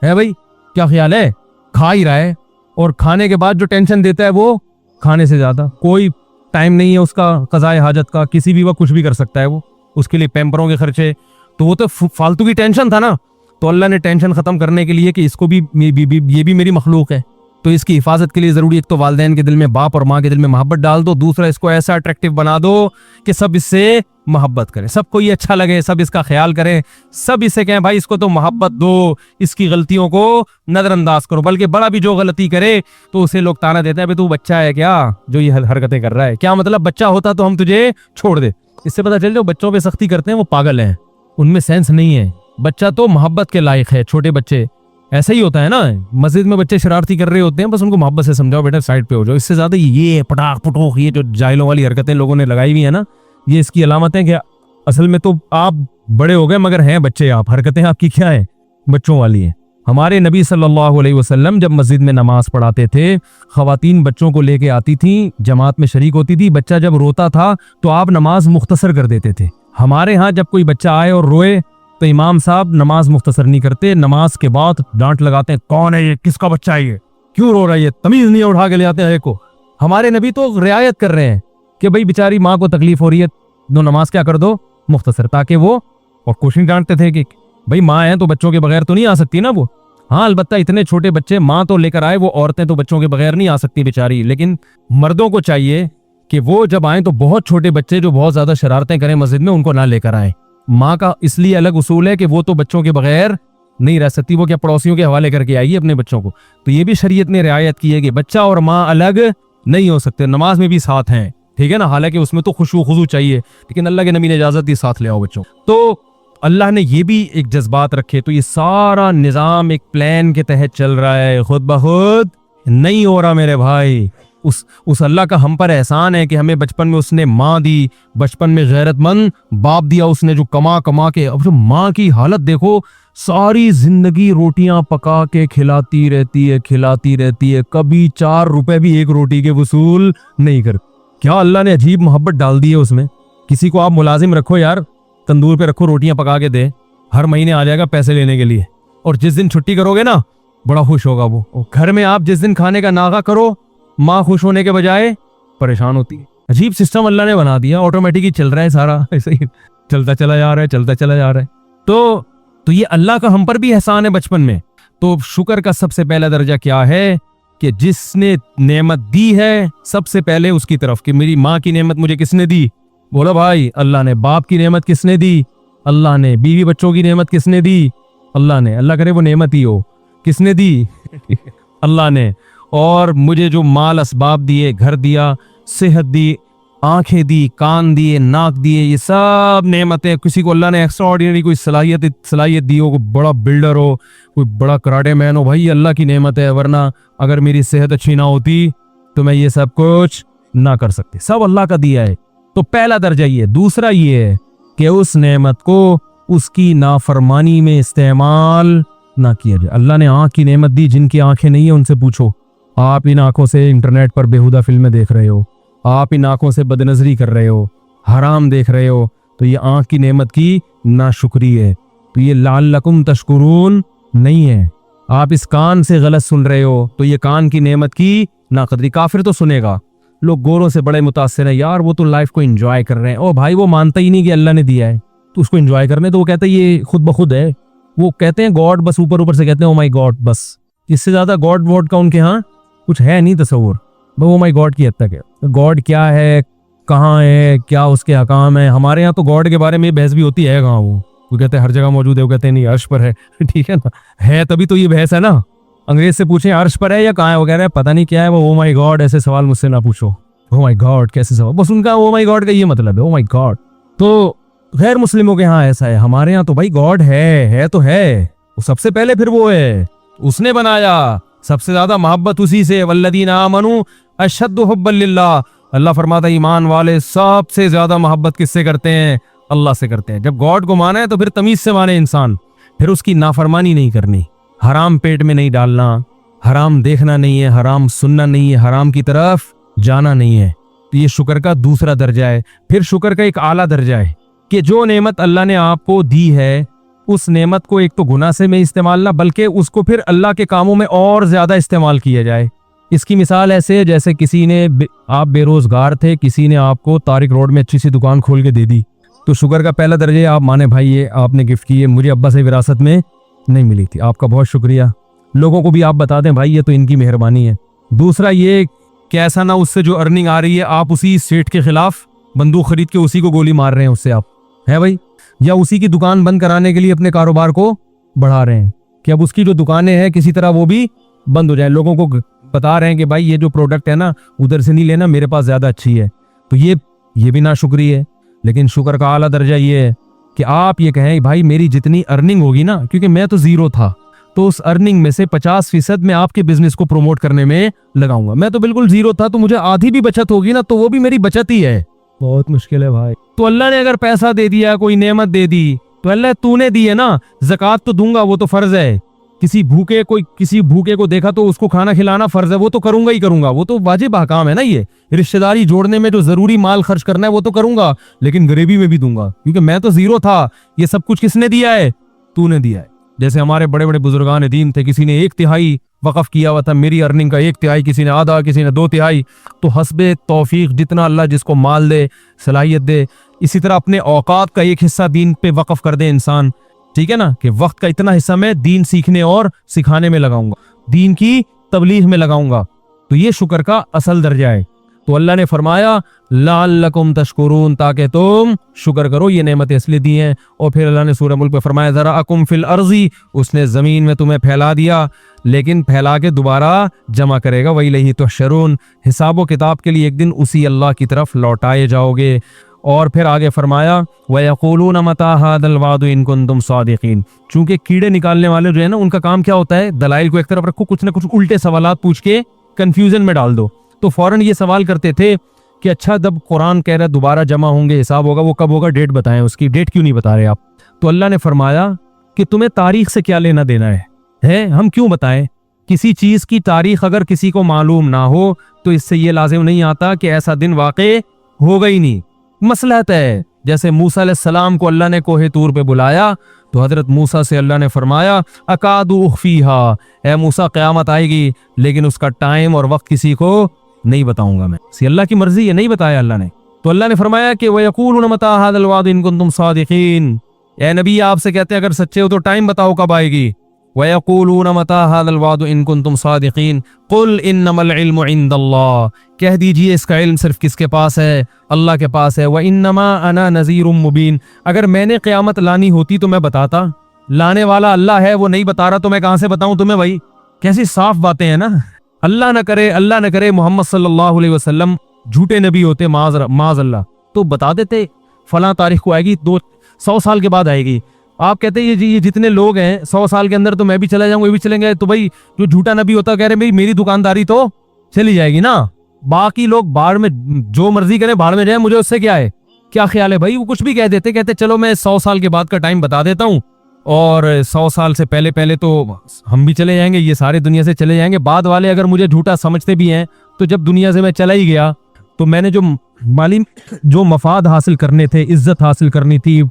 है भाई, क्या ख्याल है, खा ही रहा है, और खाने के बाद जो टेंशन देता है वो खाने से ज्यादा कोई टाइम नहीं है उसका क़ज़ाए हाजत का, किसी भी वक्त कुछ भी कर सकता है वो, उसके लिए पैम्परों के खर्चे, तो वो तो फालतू की टेंशन था ना। तो अल्लाह ने टेंशन खत्म करने के लिए कि इसको भी ये भी मेरी मखलूक है, तो इसकी हिफाजत के लिए जरूरी एक तो वालिदैन के दिल में, बाप और माँ के दिल में मोहब्बत डाल दो, दूसरा इसको ऐसा अट्रैक्टिव बना दो कि सब इससे मोहब्बत करें, सबको ये अच्छा लगे, सब इसका ख्याल करें, सब इसे कहें भाई इसको तो मोहब्बत दो, इसकी गलतियों को नजरअंदाज करो। बल्कि बड़ा भी जो गलती करे तो उसे लोग ताना देते हैं, भाई तू बच्चा है क्या जो ये हरकतें कर रहा है, क्या मतलब बच्चा होता तो हम तुझे छोड़ दे। इससे पता चल जो बच्चों पे सख्ती करते हैं वो पागल हैं, उनमें सेंस नहीं है। बच्चा तो मोहब्बत के लायक है, छोटे बच्चे ऐसा ही होता है ना, मस्जिद में बच्चे शरारती कर रहे होते हैं, बस उनको मोहब्बत से समझाओ बेटा साइड पे हो जाओ। इससे ज्यादा ये पटाख पटोख ये जो जाहिलों वाली हरकतें लोगों ने लगाई हुई है ना, ये इसकी अलामत है कि असल में तो आप बड़े हो गए मगर हैं बच्चे आप, हरकतें आपकी क्या है, बच्चों वाली है। हमारे नबी सल्लल्लाहु अलैहि वसल्लम जब मस्जिद में नमाज पढ़ाते थे, खवातीन बच्चों को लेके आती थी, जमात में शरीक होती थी, बच्चा जब रोता था तो आप नमाज मुख्तसर कर देते थे। हमारे यहाँ जब कोई बच्चा आए और रोए तो इमाम साहब नमाज मुख्तसर नहीं करते, नमाज के बाद डांट लगाते हैं, कौन है ये, किसका बच्चा है ये, क्यों रो रहा है ये, तमीज नहीं उठा के ले आते हैं को। हमारे नबी तो रियायत कर रहे हैं कि भाई बेचारी माँ को तकलीफ हो रही है, तो नमाज क्या कर दो मुख्तसर, ताकि वो, और कोशिश डांटते थे कि भाई माँ है तो बच्चों के बगैर तो नहीं आ सकती ना वो। हाँ अलबत्ता इतने छोटे बच्चे माँ तो लेकर आए, वो औरतें तो बच्चों के बगैर नहीं आ सकती बेचारी, लेकिन मर्दों को चाहिए कि वो जब आए तो बहुत छोटे बच्चे जो बहुत ज्यादा शरारतें करें मस्जिद में उनको ना लेकर आए। माँ का इसलिए अलग उसूल है कि वो तो बच्चों के बगैर नहीं रह सकती, वो क्या पड़ोसियों के हवाले करके आएगी अपने बच्चों को। तो ये भी शरीयत ने रियायत की है कि बच्चा और माँ अलग नहीं हो सकते, नमाज में भी साथ हैं, ठीक है ना, हालांकि उसमें तो खुशू खुजू चाहिए, लेकिन अल्लाह के नबी ने इजाजत दी साथ ले आओ बच्चों। तो अल्लाह ने ये भी एक जज्बात रखे, तो ये सारा निजाम एक प्लान के तहत चल रहा है, खुद ब खुद नहीं हो रहा मेरे भाई। उस अल्लाह का हम पर एहसान है कि हमें बचपन में उसने माँ दी, बचपन में गैरतमंद बाप दिया उसने जो कमा कमा के। अब जो माँ की हालत देखो, सारी जिंदगी रोटियां पका के खिलाती रहती है, कभी 4 रुपए भी एक रोटी के वसूल नहीं कर। क्या अल्लाह ने अजीब मोहब्बत डाल दी है उसमें। किसी को आप मुलाजिम रखो यार, तंदूर पे रखो, रोटियां पका के दे, हर महीने आ जाएगा पैसे लेने के लिए, और जिस दिन छुट्टी करोगे ना बड़ा खुश होगा वो। और घर में आप जिस दिन खाने का नागा करो, माँ खुश होने के बजाय परेशान होती है। अजीब सिस्टम अल्लाह ने बना दिया, ऑटोमेटिक ही चल रहा है सारा, ऐसे ही चलता चला जा रहा है। तो ये अल्लाह का हम पर भी एहसान है बचपन में। तो शुक्र का सबसे पहला दर्जा क्या है कि जिसने नेमत दी है सबसे पहले उसकी तरफ, कि मेरी माँ की नेमत मुझे किसने दी, बोलो भाई अल्लाह ने। बाप की नेमत किसने दी, अल्लाह ने। बीवी बच्चों की नेमत किसने दी, अल्लाह ने। अल्लाह करे वो नेमत ही हो, किसने दी अल्लाह ने। और मुझे जो माल असबाब दिए, घर दिया, सेहत दी, आंखें दी, कान दिए, नाक दिए, ये सब नेमतें। किसी को अल्लाह ने एक्स्ट्रा ऑर्डिनरी कोई सलाहियत दी हो, कोई बड़ा बिल्डर हो, कोई बड़ा कराटे मैन हो, भाई ये अल्लाह की नेमत है, वरना अगर मेरी सेहत अच्छी ना होती तो मैं ये सब कुछ ना कर सकती। सब अल्लाह का दिया है। तो पहला दर्जा ये। दूसरा ये है कि उस नेमत को उसकी नाफरमानी में इस्तेमाल ना किया जाए। अल्लाह ने आंख की नेमत दी, जिनकी आंखें नहीं है उनसे पूछो, आप इन आंखों से इंटरनेट पर बेहुदा फिल्में देख रहे हो, आप इन आंखों से बदनजरी कर रहे हो, हराम देख रहे हो, तो ये आंख की नेमत की नाशुक्री है। तो ये लअल्लकुम तशकुरून नहीं है। आप इस कान से गलत सुन रहे हो तो ये कान की नेमत की नाकदरी। काफिर तो सुनेगा, लोग गोरों से बड़े मुतासिर हैं, यार वो तो लाइफ को एंजॉय कर रहे हैं। ओ भाई वो मानता ही नहीं कि अल्लाह ने दिया है, तो उसको एंजॉय करने तो वो कहते हैं ये खुद ब खुद है। वो कहते हैं गॉड, बस ऊपर ऊपर से कहते हैं ओ माई गॉड, बस इससे ज्यादा गॉड वॉड का उनके यहाँ कुछ है नहीं तस्वुर। वो माई गॉड की हद तक है। गॉड क्या है, कहाँ है, क्या उसके हकाम है। हमारे यहाँ तो गॉड के बारे में बहस भी होती है, कहाँ वो कहते हैं हर जगह मौजूद है, वो कहते हैं नहीं अर्श पर है ठीक है ना, है तभी तो ये बहस है ना। अंग्रेज से पूछे अर्श पर है या कहाँ है, वो कह रहे हैं पता नहीं क्या है। वो ओ माई गॉड ऐसे सवाल मुझसे ना पूछो, ओ माई गॉड कैसे सवाल, बस उनका ओ माई गॉड का ये मतलब है, ओ माई गॉड। तो गैर मुस्लिमों के यहाँ ऐसा है, हमारे यहाँ तो भाई गॉड है तो है, वो सबसे पहले फिर वो है, उसने बनाया, सबसे ज्यादा मोहब्बत उसी से। वल्लदीना आमनू अशद्दु हुब्बन लिल्लाह, अल्लाह फरमाता है ईमान वाले सबसे ज्यादा मोहब्बत किससे करते हैं? अल्लाह से करते हैं। जब गॉड को माना है तो फिर तमीज से माने इंसान, फिर उसकी नाफरमानी नहीं करनी, हराम पेट में नहीं डालना, हराम देखना नहीं है, हराम सुनना नहीं है, हराम की तरफ जाना नहीं है। तो ये शुक्र का दूसरा दर्जा है। फिर शुक्र का एक आला दर्जा है कि जो नेमत अल्लाह ने आपको दी है, उस नेमत को एक तो गुनाह से में इस्तेमाल ना, बल्कि उसको फिर अल्लाह के कामों में और ज्यादा इस्तेमाल किया जाए। इसकी मिसाल ऐसे है जैसे किसी ने आप बेरोजगार थे, किसी ने आपको तारिक रोड में अच्छी सी दुकान खोल के दे दी, तो शुक्र का पहला दर्जा आप माने भाई ये आपने गिफ्ट की है, मुझे अब्बा से विरासत में नहीं मिली थी, आपका बहुत शुक्रिया। लोगों को भी आप बता दें भाई ये तो इनकी मेहरबानी है। दूसरा ये कि ऐसा ना उससे जो अर्निंग आ रही है आप उसी सेठ के खिलाफ बंदूक खरीद के उसी को गोली मार रहे हैं, उससे आप है भाई, या उसी की दुकान बंद कराने के लिए अपने कारोबार को बढ़ा रहे हैं कि अब उसकी जो दुकानें हैं किसी तरह वो भी बंद हो जाए। लोगों को बता रहे हैं कि भाई ये जो प्रोडक्ट है ना उधर से नहीं लेना, मेरे पास ज्यादा अच्छी है। तो ये भी नाशुक्री है। लेकिन शुक्र का आला दर्जा ये है कि आप ये कहें भाई मेरी जितनी अर्निंग होगी ना, क्योंकि मैं तो जीरो था, तो उस अर्निंग में से 50% मैं आपके बिजनेस को प्रमोट करने में लगाऊंगा। मैं तो बिल्कुल जीरो था, तो मुझे आधी भी बचत होगी ना तो वो भी मेरी बचत ही है। बहुत मुश्किल है भाई। तो अल्लाह ने अगर पैसा दे दिया, कोई नेमत दे दी, तो अल्लाह तूने दी है ना, ज़कात तो दूंगा, वो तो फर्ज है। किसी भूखे को देखा तो उसको खाना खिलाना फर्ज है, वो तो करूंगा ही करूंगा, वो तो वाजिब हकाम है ना। ये रिश्तेदारी जोड़ने में जो जरूरी माल खर्च करना है वो तो करूंगा, लेकिन गरीबी में भी दूंगा, क्योंकि मैं तो जीरो था। ये सब कुछ किसने दिया है? तूने दिया है। जैसे हमारे बड़े बड़े बुजुर्गान दीन थे, किसी ने 1/3 वक़फ़ किया हुआ था, मेरी अर्निंग का 1/3, किसी ने आधा, किसी ने 2/3। तो हस्बे तौफीक जितना अल्लाह जिसको माल दे, सलाहियत दे, इसी तरह अपने औकात का एक हिस्सा दीन पे वक़फ़ कर दे इंसान, ठीक है ना, कि वक्त का इतना हिस्सा मैं दीन सीखने और सिखाने में लगाऊंगा, दीन की तबलीग में लगाऊंगा। तो ये शुक्र का असल दर्जा है। तो अल्लाह ने फरमाया लअल्लकुम तशकुरून, ताकि तुम शुक्र करो, ये नेमतें इसलिए दी हैं। और फिर अल्लाह ने सूरह मुल्क पे फरमाया ज़रा अकुम फिल अर्ज़ी, उसने ज़मीन में तुम्हें फैला दिया, लेकिन फैला के दोबारा जमा करेगा। वइलैहि तुहशरून, हिसाब किताब के लिए एक दिन उसी अल्लाह की तरफ लौटाए जाओगे। और फिर आगे फरमाया वयक़ूलून मता हादल वादु इन कुंतुम सादिकीन, चूंकि कीड़े निकालने वाले जो है ना उनका काम क्या होता है, दलाइल को एक तरफ रखो, कुछ ना कुछ उल्टे सवालात पूछ के कंफ्यूजन में डाल दो। तो फौरन ये सवाल करते थे कि अच्छा जब कुरान कह रहा है दोबारा जमा होंगे, हिसाब होगा, वो कब होगा, डेट बताएं, उसकी डेट क्यों नहीं बता रहे आप? तो अल्लाह ने फरमाया कि तुम्हें तारीख से क्या लेना देना है हम क्यों बताएं? किसी चीज की तारीख अगर किसी को मालूम ना हो तो इससे ये लाजिम नहीं आता कि ऐसा दिन वाक़े होगा ही नहीं। मसलहत है, जैसे मूसा अलैहिस्सलाम को अल्लाह ने कोहे तूर पे बुलाया, तो हजरत मूसा से अल्लाह ने फरमाया अकादु उख्फीहा, ए मूसा क़यामत आएगी, लेकिन उसका टाइम और वक्त किसी को नहीं बताऊंगा मैं। सी अल्लाह की मर्जी है, नहीं बताया अल्लाह ने। तो अल्लाह ने फरमाया कि वयक़ूलून मता हादल वाद इन कुंतुम सादिकीन, ए नबी आपसे कहते हैं अगर सच्चे हो तो टाइम बताओ कब आएगी। वयक़ूलून मता हादल वाद इन कुंतुम सादिकीन कुल इन्नमल इल्मु इंदल्लाह, कह दीजिए इसका इल्म सिर्फ किसके पास है? अल्लाह के पास है। व इन्नमा अना नज़ीरुम मुबीन, अगर मैंने क़यामत लानी होती तो मैं बताता, लाने वाला अल्लाह है, वो नहीं बता रहा तो मैं कहां से बताऊं तुम्हें भाई? कैसी साफ बातें हैं ना। अल्लाह न करे मोहम्मद सल्लल्लाहु अलैहि वसल्लम झूठे नबी होते, माज अल्लाह, तो बता देते फलां तारीख को आएगी, 100 साल के बाद आएगी। आप कहते हैं ये जितने लोग हैं 100 साल के अंदर तो मैं भी चला जाऊंगा, ये भी चलेंगे, तो भाई जो झूठा नबी होता कह रहे मेरी दुकानदारी तो चली जाएगी ना, बाकी लोग बाहर में जो मर्जी करें बाहर में जाए, मुझे उससे क्या है? क्या ख्याल है भाई? वो कुछ भी कह देते, कहते चलो मैं 100 साल के बाद का टाइम बता देता हूँ, और 100 साल से पहले तो हम भी चले जाएंगे, ये सारे दुनिया से चले जाएंगे। बाद वाले अगर मुझे झूठा समझते भी हैं तो जब दुनिया से मैं चला ही गया तो मैंने जो मफाद हासिल करने थे, इज्जत हासिल करनी थी,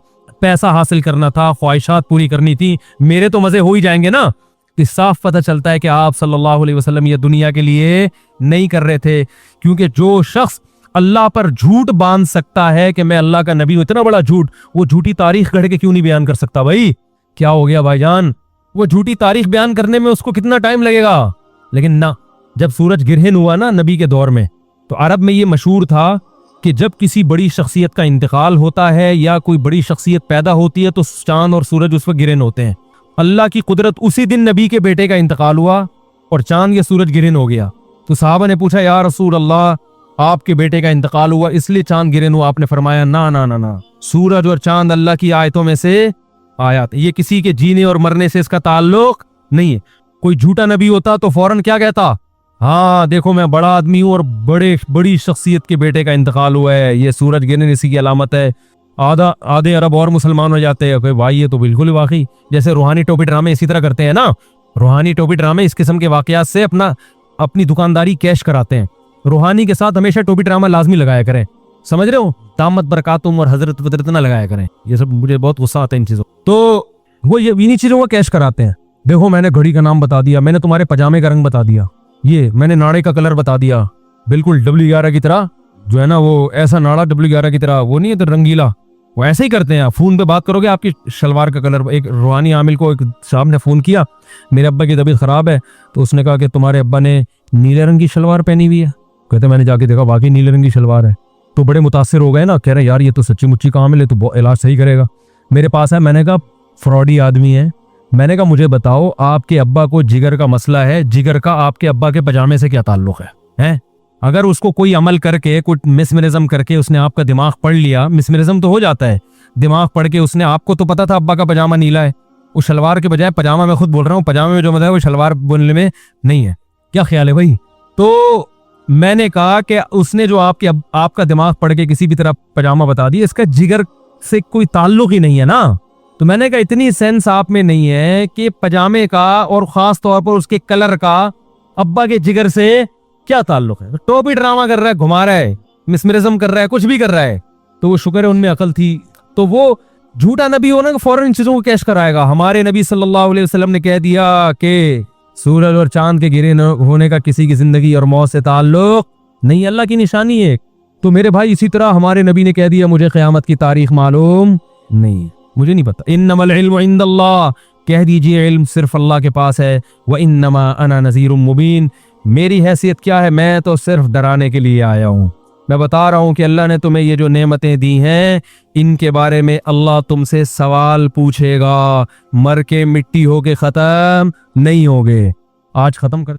पैसा हासिल करना था, ख्वाहिशात पूरी करनी थी, मेरे तो मजे हो ही जाएंगे ना। इस साफ पता चलता है कि आप सल्लल्लाहु अलैहि वसल्लम ये दुनिया के लिए नहीं कर रहे थे, क्योंकि जो शख्स अल्लाह पर झूठ बांध सकता है कि मैं अल्लाह का नबी हूं, इतना बड़ा झूठ, वो झूठी तारीख गढ़ के क्यों नहीं बयान कर सकता? भाई क्या हो गया भाईजान? वो झूठी तारीख बयान करने में उसको कितना टाइम लगेगा? लेकिन ना, जब सूरज गिरहन हुआ ना नबी के दौर में, तो अरब में ये मशहूर था कि जब किसी बड़ी शख्सियत का इंतकाल होता है या कोई बड़ी शख्सियत पैदा होती है तो चांद और सूरज उस वक्त गिरहन होते हैं। अल्लाह की कुदरत, उसी दिन नबी के बेटे का इंतकाल हुआ और चांद या सूरज गिरहन हो गया। तो सहाबा ने पूछा या रसूल अल्लाह, आपके बेटे का इंतकाल हुआ इसलिए चांद गिरे नु। आपने फरमाया ना ना ना ना, सूरज और चांद अल्लाह की आयतों में से आयत, ये किसी के जीने और मरने से इसका ताल्लुक नहीं है। कोई झूठा नबी होता तो फौरन क्या कहता, हाँ देखो मैं बड़ा आदमी हूं और बड़ी शख्सियत के बेटे का इंतकाल हुआ है, ये सूरज गिरने इसी की अलामत है। आधे अरब और मुसलमान हो जाते हैं। भाई ये तो बिल्कुल वाकई जैसे रूहानी टोपी ड्रामे इसी तरह करते हैं ना। रूहानी टोपी ड्रामे इस किस्म के वाकयात से अपनी दुकानदारी कैश कराते हैं। रूहानी के साथ हमेशा टोपी ड्रामा लाजमी लगाया करें, समझ रहे हो, दामत बरकातुम और हजरत वजरत ना लगाया करें। ये सब मुझे बहुत गुस्सा आता है इन चीजों। तो वो ये इन्हीं चीजों का कैश कराते हैं। देखो मैंने घड़ी का नाम बता दिया, मैंने तुम्हारे पजामे का रंग बता दिया, ये मैंने नाड़े का कलर बता दिया, बिल्कुल W11 की तरह, जो है ना वो ऐसा नाड़ा W11 की तरह, वो नहीं है तो रंगीला, वो ऐसे ही करते हैं। फोन पे बात करोगे आपकी शलवार का कलर, एक रूहानी आमिल को एक साहब ने फोन किया, मेरे अब्बा की तबीयत खराब है, तो उसने कहा कि तुम्हारे अब्बा ने नीले रंग की शलवार पहनी हुई है। कहते मैंने जाके देखा वाकई नीले रंग की शलवार है। तो बड़े मुतासिर हो गए ना, कह रहे यार ये तो सच्ची मुच्ची काम है, तो इलाज सही करेगा। मेरे पास है, मैंने कहा फ्रॉडी आदमी है, मैंने कहा मुझे बताओ आपके अब्बा को जिगर का मसला है, जिगर का आपके अब्बा के पजामे से क्या ताल्लुक है? अगर उसको कोई अमल करके कुछ मिसमरिज्म करके उसने आपका दिमाग पढ़ लिया, मिसमरिज्म तो हो जाता है, दिमाग पढ़ के उसने, आपको तो पता था अब्बा का पजामा नीला है, उस शलवार के बजाय पजामा, मैं खुद बोल रहा हूँ पजामे में जो मजा है वो शलवार बुनने में नहीं है। क्या ख्याल है भाई? तो मैंने कहा कि उसने जो आपका दिमाग पढ़ के किसी भी तरह पजामा बता दिया, इसका जिगर से कोई ताल्लुक ही नहीं है ना। तो मैंने कहा इतनी सेंस आप में नहीं है कि पजामे का और खास तौर पर उसके कलर का अब्बा के जिगर से क्या ताल्लुक है। टोपी ड्रामा कर रहा है, घुमा रहा है, मिसमरिज्म कर रहा है, कुछ भी कर रहा है, तो वो शुक्र है उनमें अकल थी। तो वो झूठा नबी होना फौरन इन चीजों को कैश कराएगा। हमारे नबी सल्लल्लाहु अलैहि वसल्लम ने कह दिया कि सूरज और चांद के गिरे होने का किसी की जिंदगी और मौत से ताल्लुक नहीं, अल्लाह की निशानी है। तो मेरे भाई इसी तरह हमारे नबी ने कह दिया मुझे क़यामत की तारीख मालूम नहीं, मुझे नहीं पता। इन्नमल इल्मु इंदल्लाह, कह दीजिए इल्म सिर्फ अल्लाह के पास है। व इन्नमा अना नज़ीरुम मुबीन, मेरी हैसियत क्या है, मैं तो सिर्फ डराने के लिए आया हूँ। मैं बता रहा हूँ कि अल्लाह ने तुम्हें ये जो नेमतें दी हैं, इनके बारे में अल्लाह तुमसे सवाल पूछेगा, मर के मिट्टी होके खत्म नहीं होगे। आज खत्म कर